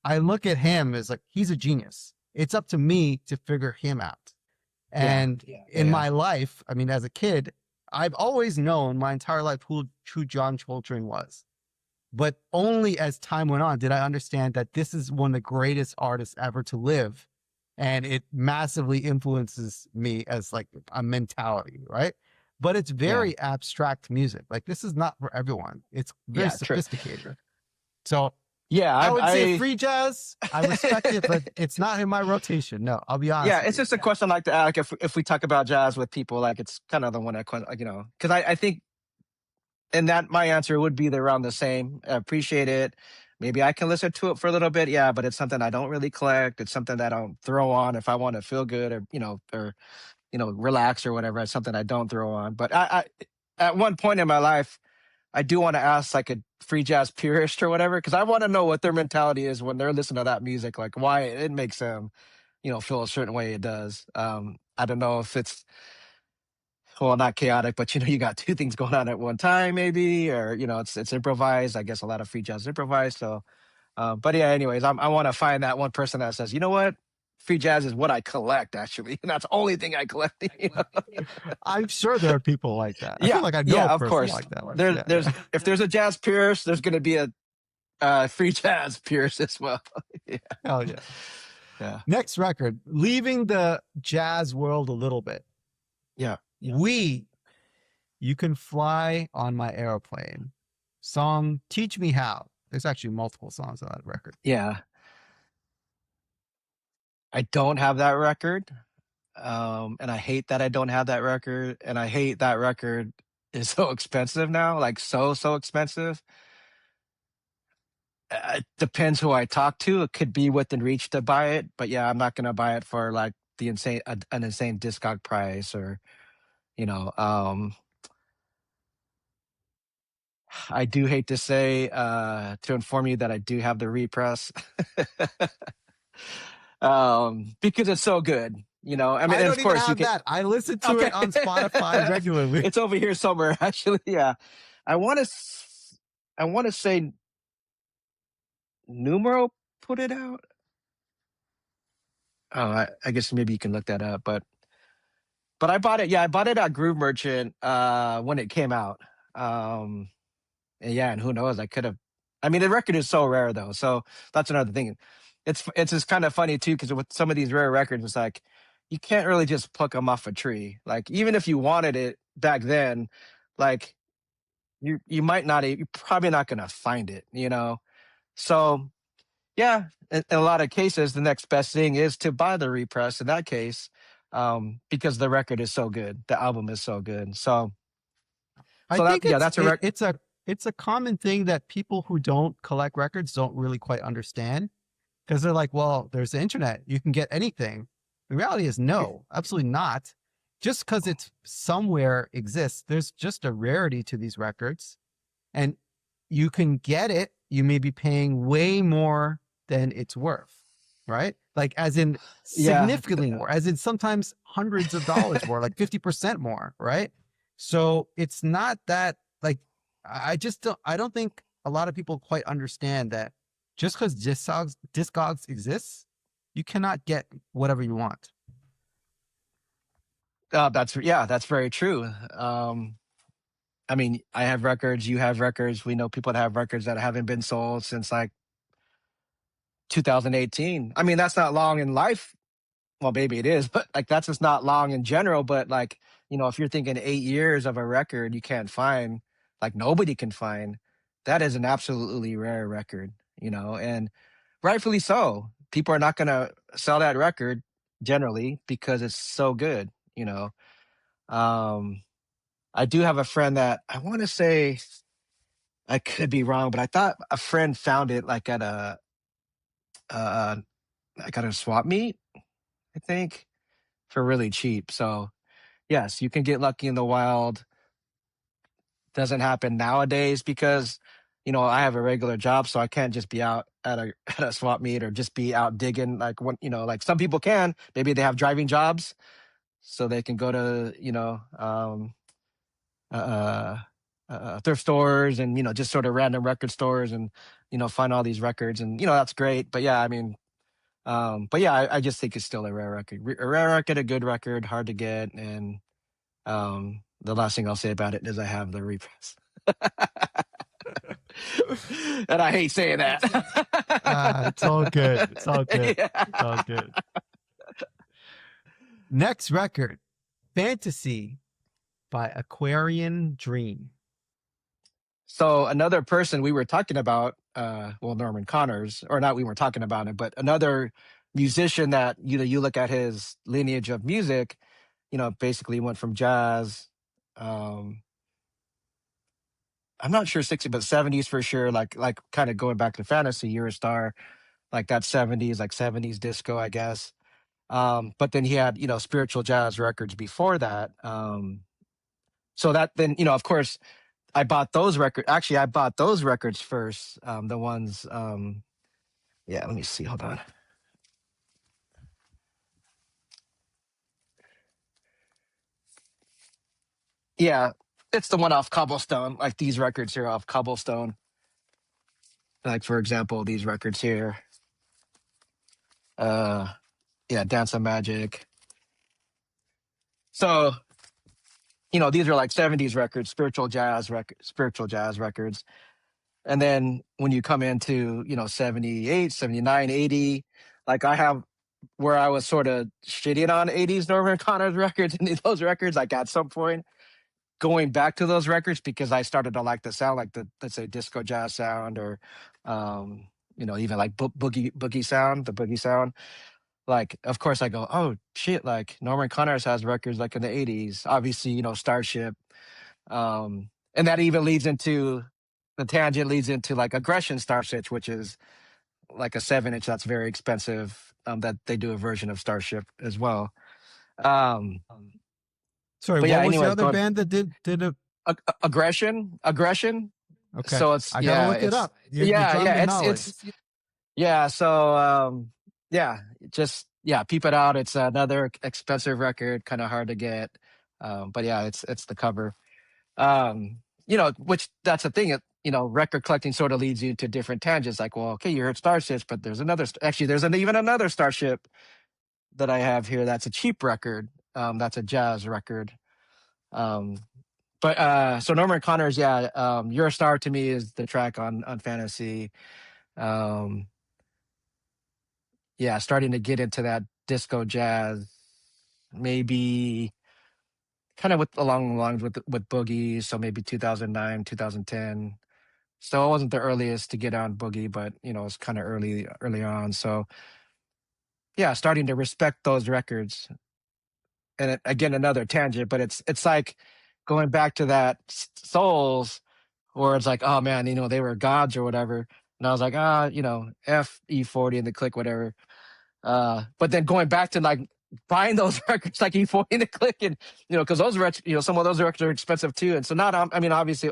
I look at him as like, he's a genius. It's up to me to figure him out. Yeah. And in Yeah. my life, I mean, as a kid, I've always known my entire life who John Coltrane was. But only as time went on did I understand that this is one of the greatest artists ever to live. And it massively influences me as like a mentality, right? But it's Yeah. very abstract music. Like this is not for everyone. It's very Yeah. True. sophisticated. So Yeah. I would say free jazz. I respect it, but it's not in my rotation. No, I'll be honest. Yeah, with it's you. just a question like to ask if we talk about jazz with people, like it's kind of the one that, like, you know, because I think, and that my answer would be around the same. I appreciate it. Maybe I can listen to it for a little bit. Yeah, but it's something I don't really collect. It's something that I don't throw on if I want to feel good or, relax or whatever. It's something I don't throw on. But I at one point in my life, I do want to ask like a free jazz purist or whatever, because I want to know what their mentality is when they're listening to that music, like why it makes them, feel a certain way it does. I don't know if it's, well, not chaotic, but you got two things going on at one time, maybe, or it's improvised. I guess a lot of free jazz is improvised. So, but yeah, anyways, I want to find that one person that says, you know what, free jazz is what I collect. Actually, and that's the only thing I collect. I'm sure there are people like that. I Yeah, feel like I know yeah, a of person course. like that. Like, There's if there's a jazz purist, there's going to be a free jazz purist as well. Yeah, hell yeah. yeah, Next record, leaving the jazz world a little bit. yeah. You Can Fly on My Airplane. Song Teach Me How. There's actually multiple songs on that record. Yeah. I don't have that record. And I hate that I don't have that record. And I hate that record is so expensive now, like so expensive. It depends who I talk to. It could be within reach to buy it, but yeah, I'm not gonna buy it for like an insane discog price or you know. I do hate to say to inform you that I do have the repress. Because it's so good. I mean, I and don't of even course you have can. that. I listen to Okay. it on Spotify regularly. It's over here somewhere, actually. Yeah, I want to. I want to say Numero put it out. Oh, I guess maybe you can look that up, but I bought it. Yeah, I bought it at Groove Merchant when it came out. Um, and yeah, and who knows? I could have. I mean, the record is so rare though, so that's another thing. It's just kind of funny too, because with some of these rare records, it's like you can't really just pluck them off a tree. Like even if you wanted it back then, like you might not. You're probably not gonna find it. So yeah, in a lot of cases, the next best thing is to buy the repress. In that case, because the record is so good, the album is so good. So, I think that's a record. it's a common thing that people who don't collect records don't really quite understand, because they're like, well, there's the internet, you can get anything. The reality is no, absolutely not. Just because it's somewhere exists, there's just a rarity to these records, and you can get it. You may be paying way more than it's worth, right? Like as in Yeah, significantly more, as in sometimes hundreds of dollars more, like 50% more, right? So it's not that like I don't think a lot of people quite understand that just because discogs exists, you cannot get whatever you want. that's very true. I mean, I have records, you have records. We know people that have records that haven't been sold since like 2018. I mean, that's not long in life. Well, maybe it is, but like that's just not long in general. But like, if you're thinking 8 years of a record you can't find, like nobody can find, that is an absolutely rare record, and rightfully so. People are not gonna sell that record generally because it's so good. Um, I do have a friend that I want to say, I could be wrong, but I thought a friend found it like uh, like at a swap meet, I think, for really cheap. So yes, you can get lucky in the wild. Doesn't happen nowadays because, I have a regular job, so I can't just be out at a at a swap meet or just be out digging like when like some people can. Maybe they have driving jobs, so they can go to, uh, thrift stores and, just sort of random record stores and, find all these records. And, that's great. But yeah, I mean, but yeah, I just think it's still a rare record. A rare record, a good record, hard to get. And the last thing I'll say about it is I have the repress. And I hate saying that. It's all good. It's all good. Yeah. It's all good. Next record, Fantasy by Aquarian Dream. So another person we were talking about, Norman Connors, or not, we weren't talking about it, but another musician that, you look at his lineage of music, basically went from jazz, I'm not sure 60s, but 70s for sure, like kind of going back to fantasy, you're a star, like that 70s, like 70s disco, I guess. But then he had, spiritual jazz records before that. So that then, of course, I bought those records. Actually, I bought those records first. The ones, yeah, let me see. Hold on. Yeah, it's the one off Cobblestone. Like these records here off Cobblestone. Like, for example, these records here. Yeah, Dance of Magic. So, these are like 70s records, spiritual jazz records. And then when you come into, 78, 79, 80, like I have where I was sort of shitting on 80s Norman Connors records and those records, like at some point going back to those records because I started to like the sound, like the, let's say, disco jazz sound, or, even like boogie sound, the boogie sound. Like, of course, I go, oh shit, like Norman Connors has records like in the 80s, obviously, Starship. And that even leads into the tangent leads into like Aggression Starship, which is like a 7-inch that's very expensive. That they do a version of Starship as well. Um, Sorry, but what yeah, was the anyways, other band that did a? aggression. Okay, So it's I gotta look it it's up. You're dropping knowledge. it's yeah. So yeah, just yeah, peep it out. It's another expensive record, kind of hard to get. But yeah, it's the cover. Which that's the thing. Record collecting sort of leads you to different tangents. Like, well, okay, you heard Starships, but there's another. Actually, there's even another Starship that I have here. That's a cheap record. That's a jazz record. Um, but so Norman Connors, yeah, "You're a Star" to me is the track on Fantasy. Um, yeah, starting to get into that disco jazz, maybe kind of along the lines with Boogie. So maybe 2009, 2010. So I wasn't the earliest to get on Boogie, but it's kind of early on. So yeah, starting to respect those records. And again, another tangent, but it's like going back to that Souls, where it's like, oh man, they were gods or whatever. And I was like, F E40 and the Click, whatever. But then going back to like buying those records like E40 and the Click, and because those records, some of those records are expensive too. And so not, I mean, obviously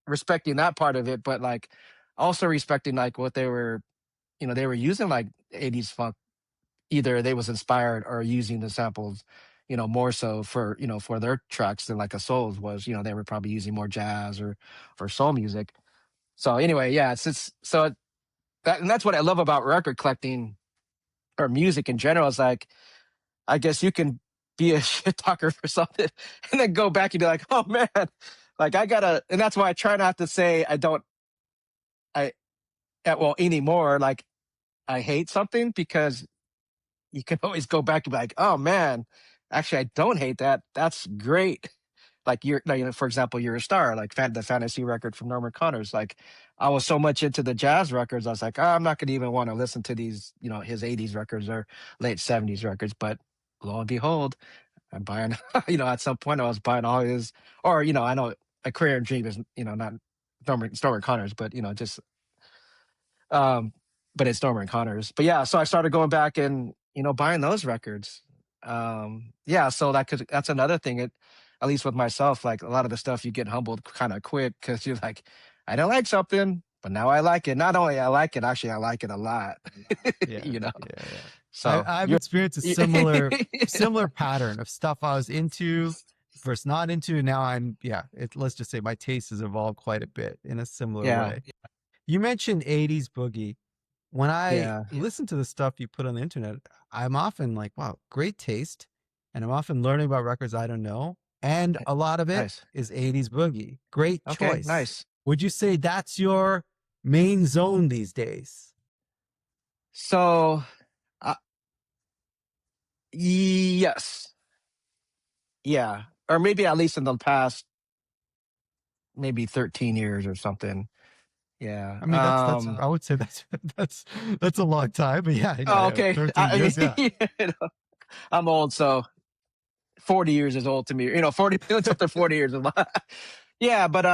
respecting that part of it, but like also respecting like what they were using like 80s funk. Either they was inspired or using the samples, more so for their tracks than like a Souls was. They were probably using more jazz or soul music. So anyway, yeah, it's so and that's what I love about record collecting or music in general. Is like, I guess you can be a shit talker for something and then go back and be like, oh man, like I gotta, and that's why I try not to say I well anymore, like I hate something, because you can always go back and be like, oh man, actually I don't hate that. That's great. Like for example, "You're a Star," like the fantasy record from Norman Connors. Like I was so much into the jazz records, I was like, oh, I'm not gonna even want to listen to these, his 80s records or late 70s records. But lo and behold, I'm buying, at some point I was buying all his, or, I know A Career and Dream is, not Norman Connors, but, just, um, but it's Norman Connors. But yeah, so I started going back and, buying those records. Yeah, so that's another thing. At least with myself, like a lot of the stuff you get humbled kind of quick, because you're like, I don't like something, but now I like it. Not only I like it, actually I like it a lot. Yeah, you know. yeah, yeah. So I've you're experienced a similar pattern of stuff I was into versus not into. And now let's just say my taste has evolved quite a bit in a similar yeah, way. You mentioned 80s boogie. When I yeah, listen to the stuff you put on the internet, I'm often like, wow, great taste. And I'm often learning about records I don't know. And a lot of it nice. is 80s boogie. Great Okay, choice. nice. Would you say that's your main zone these days? So, uh, yes, yeah, or maybe at least in the past maybe 13 years or something. Yeah. I mean, that's I would say that's that's a long time, but Oh, yeah, okay. 13 years, yeah. You know, I'm old, so 40 years is old to me. 40 something 40 years is a lot. Yeah, but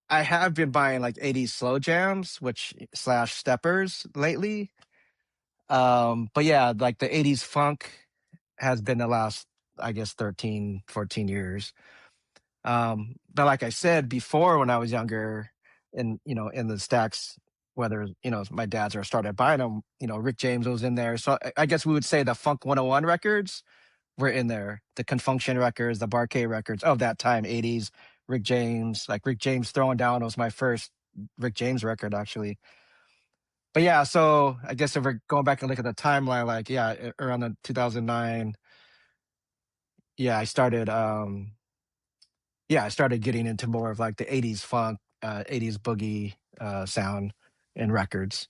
I have been buying like 80s slow jams, which slash steppers lately. But yeah, like the 80s funk has been the last, I guess, 13, 14 years. But like I said before, when I was younger, in the stacks, whether my dad's or started buying them, Rick James was in there. So I guess we would say the Funk 101 records were in there, the Confunction records, the Bar-K records of that time, 80s. Rick James, like Rick James Throwing Down was my first Rick James record actually. But yeah, so I guess if we're going back and look at the timeline, like yeah, around the 2009, yeah, I started getting into more of like the 80s funk, 80s boogie sound in records.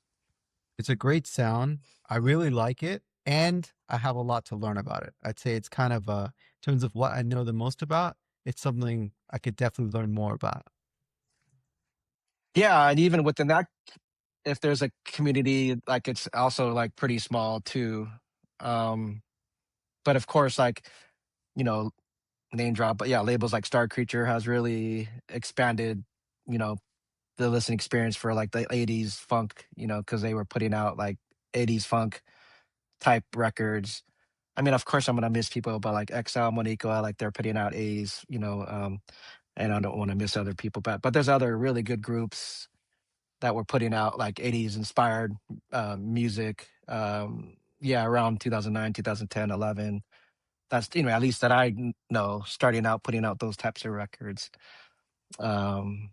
It's a great sound. I really like it, and I have a lot to learn about it. I'd say it's kind of in terms of what I know the most about, it's something I could definitely learn more about. Yeah, and even within that, if there's a community, like it's also like pretty small too. Um, but of course, like, you know, name drop, but yeah, labels like Star Creature has really expanded, you know, the listening experience for like the 80s funk, because they were putting out like 80s funk type records. I mean, of course, I'm gonna miss people, but like XL, Monico, like they're putting out 80s, and I don't want to miss other people, but there's other really good groups that were putting out like 80s inspired music. Yeah, around 2009, 2010, 11. That's at least that I know, starting out putting out those types of records. Um,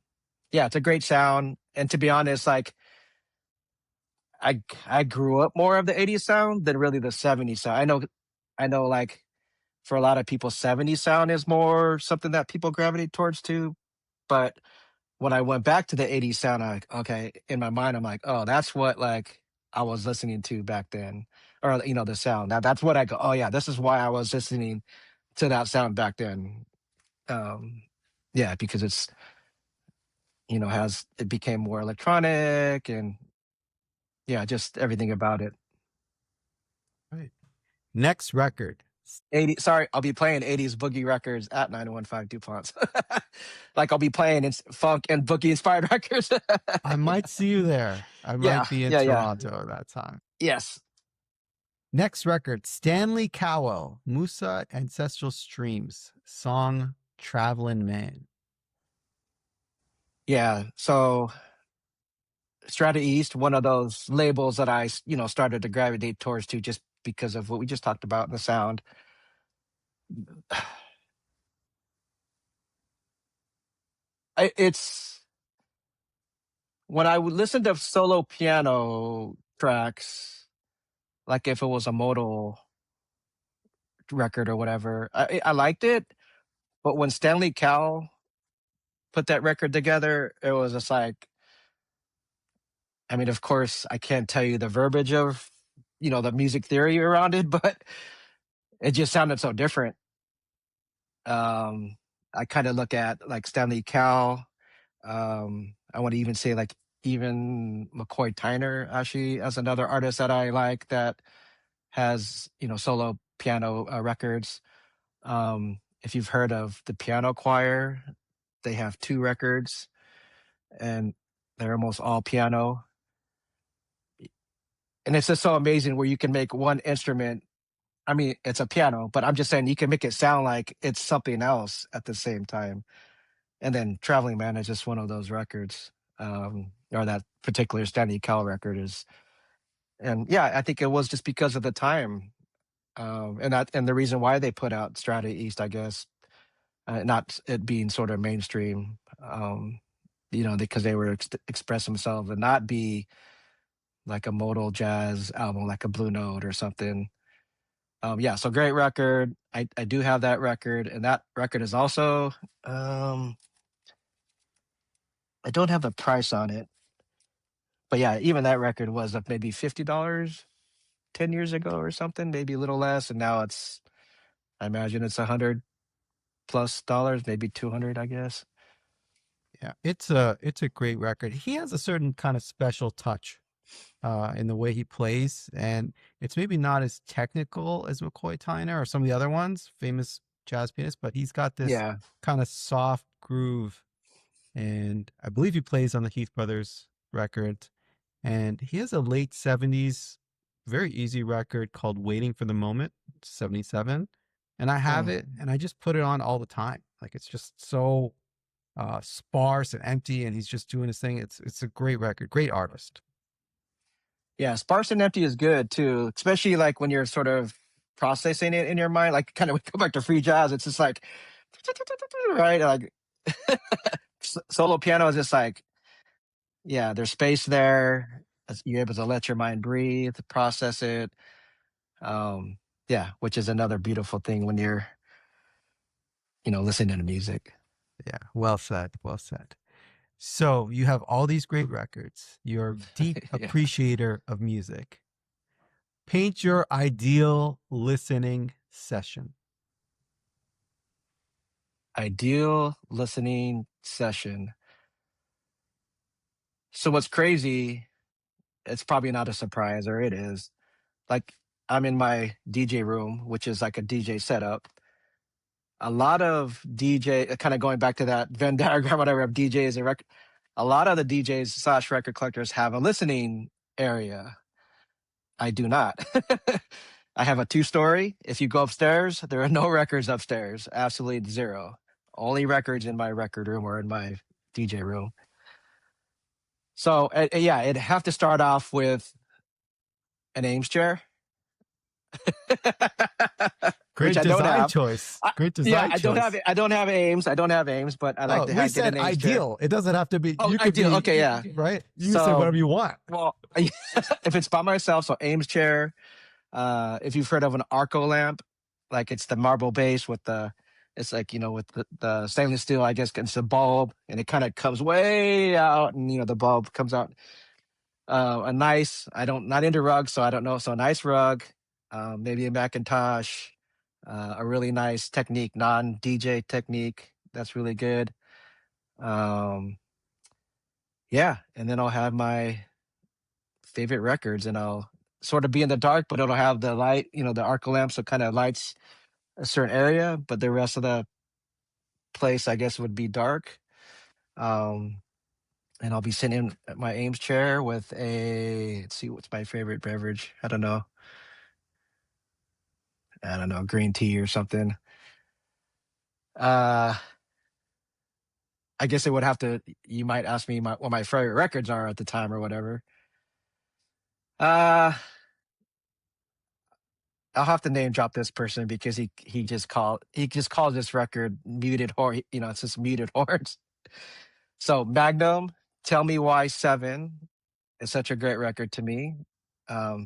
yeah, it's a great sound, and to be honest, like I grew up more of the 80s sound than really the 70s sound. I know, like for a lot of people, 70s sound is more something that people gravitate towards too. But when I went back to the 80s sound, I like, okay, in my mind, I'm like, oh, that's what like I was listening to back then. Or, the sound. That's what I go, oh yeah, this is why I was listening to that sound back then. Um, yeah, because it became more electronic and yeah, just everything about it. Right. Next record. 80, sorry, I'll be playing 80s boogie records at 915 DuPont's. Like I'll be playing funk and boogie inspired records. I might see you there. I Yeah, might be in yeah, yeah. Toronto at that time. Yes. Next record, Stanley Cowell, Musa Ancestral Streams, song Travelin' Man. Yeah. So Strata East, one of those labels that I, started to gravitate towards too, just because of what we just talked about, the sound. It's when I would listen to solo piano tracks, like if it was a modal record or whatever, I liked it. But when Stanley Cowell put that record together, it was just like, I mean, of course, I can't tell you the verbiage of, the music theory around it, but it just sounded so different. Um, I kind of look at like Stanley Cowell. I want to even say like even McCoy Tyner actually as another artist that I like that has solo piano records. If you've heard of the Piano Choir, they have two records and they're almost all piano. And it's just so amazing where you can make one instrument. I mean, it's a piano, but I'm just saying you can make it sound like it's something else at the same time. And then Traveling Man is just one of those records. Or that particular Stanley Cowell record is. And yeah, I think it was just because of the time, and the reason why they put out Strata East, I guess, not it being sort of mainstream, because they were express themselves and not be like a modal jazz album, like a Blue Note or something. Yeah, so great record. I do have that record, and that record is also, um, I don't have the price on it, but yeah, even that record was up maybe $50 10 years ago or something, maybe a little less, and now I imagine it's $100+ maybe 200, I guess. Yeah, it's a great record. He has a certain kind of special touch in the way he plays, and it's maybe not as technical as McCoy Tyner or some of the other ones, famous jazz pianists, but he's got this Yeah, kind of soft groove, and I believe he plays on the Heath Brothers record, and he has a late '70s very easy record called "Waiting for the Moment" '77, and I have mm. it, and I just put it on all the time. Like it's just so sparse and empty, and he's just doing his thing. It's a great record, great artist. Yeah, sparse and empty is good too, especially like when you're sort of processing it in your mind. Like kind of go back to free jazz. It's just like right, like solo piano is just like, yeah, there's space there. You're able to let your mind breathe, process it. Um, yeah, which is another beautiful thing when you're listening to music. Yeah, well said, well said. So you have all these great records. You're a deep Yeah, appreciator of music. Paint your ideal listening session. ideal listening session. So what's crazy? It's probably not a surprise, or it is. Like I'm in my DJ room, which is like a DJ setup. A lot of DJ, kind of going back to that Venn diagram, whatever, of DJs and a lot of the DJs slash record collectors have a listening area. I do not. I have a 2-story. If you go upstairs, there are no records upstairs. Absolutely zero. Only records in my record room or in my DJ room. So yeah, it'd have to start off with an Ames chair, which Great I don't design have. choice. Great Yeah, design I don't have choice. it. I don't have Ames. I don't have Ames, but I like Oh, to we get said an Ames chair. ideal. It doesn't have to be. Oh, You could ideal. be Okay, yeah. right. You can say So, whatever you want. well, if it's by myself, so Ames chair. If you've heard of an Arco lamp, like it's the marble base with it's like with the stainless steel. I guess it's a bulb, and it kind of comes way out, and the bulb comes out. A nice. Not into rugs, so I don't know. So a nice rug, maybe a Macintosh, a really nice technique, non DJ technique. That's really good. Um, yeah, and then I'll have my favorite records, and I'll sort of be in the dark, but it'll have the light, the arc lamp, so kind of lights a certain area, but the rest of the place, I guess, would be dark. Um, and I'll be sitting in my Ames chair with let's see, what's my favorite beverage? I don't know, green tea or something. Uh, I guess it would have to. You might ask me what my favorite records are at the time or whatever. Uh, I'll have to name drop this person because he just calls this record muted horn. It's just muted horns. So Magnum, Tell Me Why 7 is such a great record to me.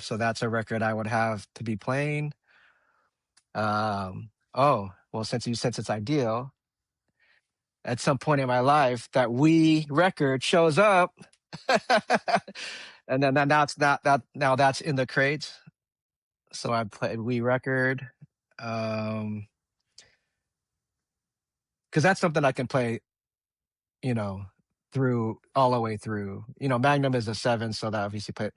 So that's a record I would have to be playing. Oh, well, since it's ideal, at some point in my life, that We record shows up. And then now it's not that now that's in the crates. So I played We record. Um, because that's something I can play, you know, through all the way through. Magnum is a 7, so that obviously put.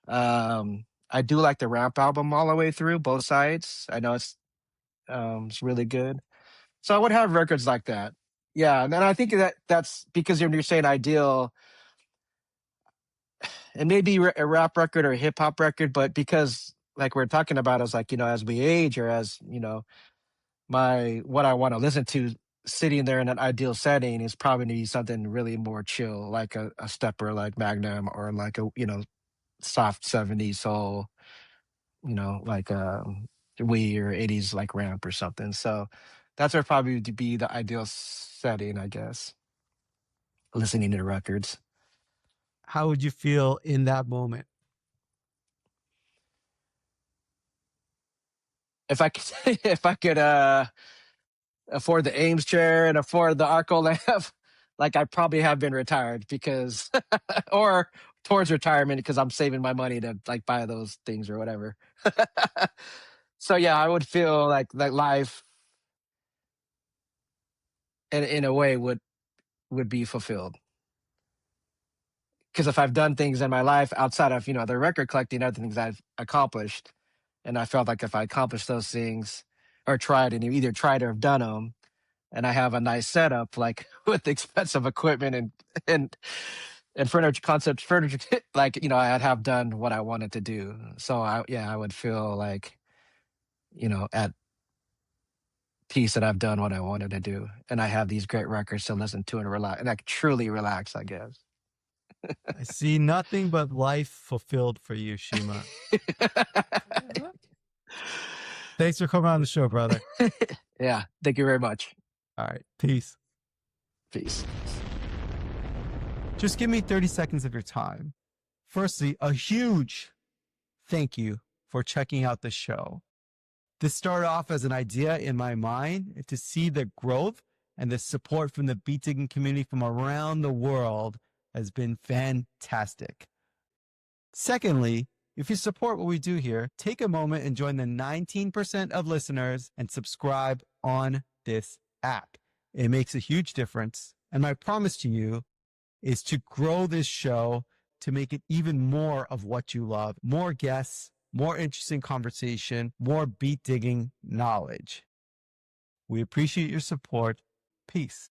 I do like the Ramp album all the way through, both sides. I know it's really good. So I would have records like that. Yeah, and then I think that's because you're saying ideal, it may be a rap record or a hip hop record, but because like we're talking about is like as we age or as my what I want to listen to sitting there in an ideal setting is probably need something really more chill, like a stepper like Magnum or like a soft 70s soul, like Wii or 80s like ramp or something. So that's where probably to be the ideal setting, I guess. Listening to the records. How would you feel in that moment? If I could, if I could afford the Ames chair and afford the Arco lamp, like I probably have been retired because, or towards retirement because I'm saving my money to like buy those things or whatever. So yeah, I would feel like life in a way would be fulfilled. Because if I've done things in my life outside of the record collecting, other things I've accomplished, and I felt like if I accomplished those things or tried and either tried or have done them, and I have a nice setup like with expensive equipment and furniture concept furniture, like I'd have done what I wanted to do. So I would feel like at peace that I've done what I wanted to do, and I have these great records to listen to and relax, and I truly relax, I guess. I see nothing but life fulfilled for you, Shima. Thanks for coming on the show, brother. Yeah, thank you very much. All right. Peace. Peace. Just give me 30 seconds of your time. Firstly, a huge thank you for checking out the show. This started off as an idea in my mind to see the growth and the support from the beat digging community from around the world has been fantastic. Secondly, if you support what we do here, take a moment and join the 19% of listeners and subscribe on this app. It makes a huge difference. And my promise to you is to grow this show to make it even more of what you love, more guests, more interesting conversation, more beat digging knowledge. We appreciate your support. Peace.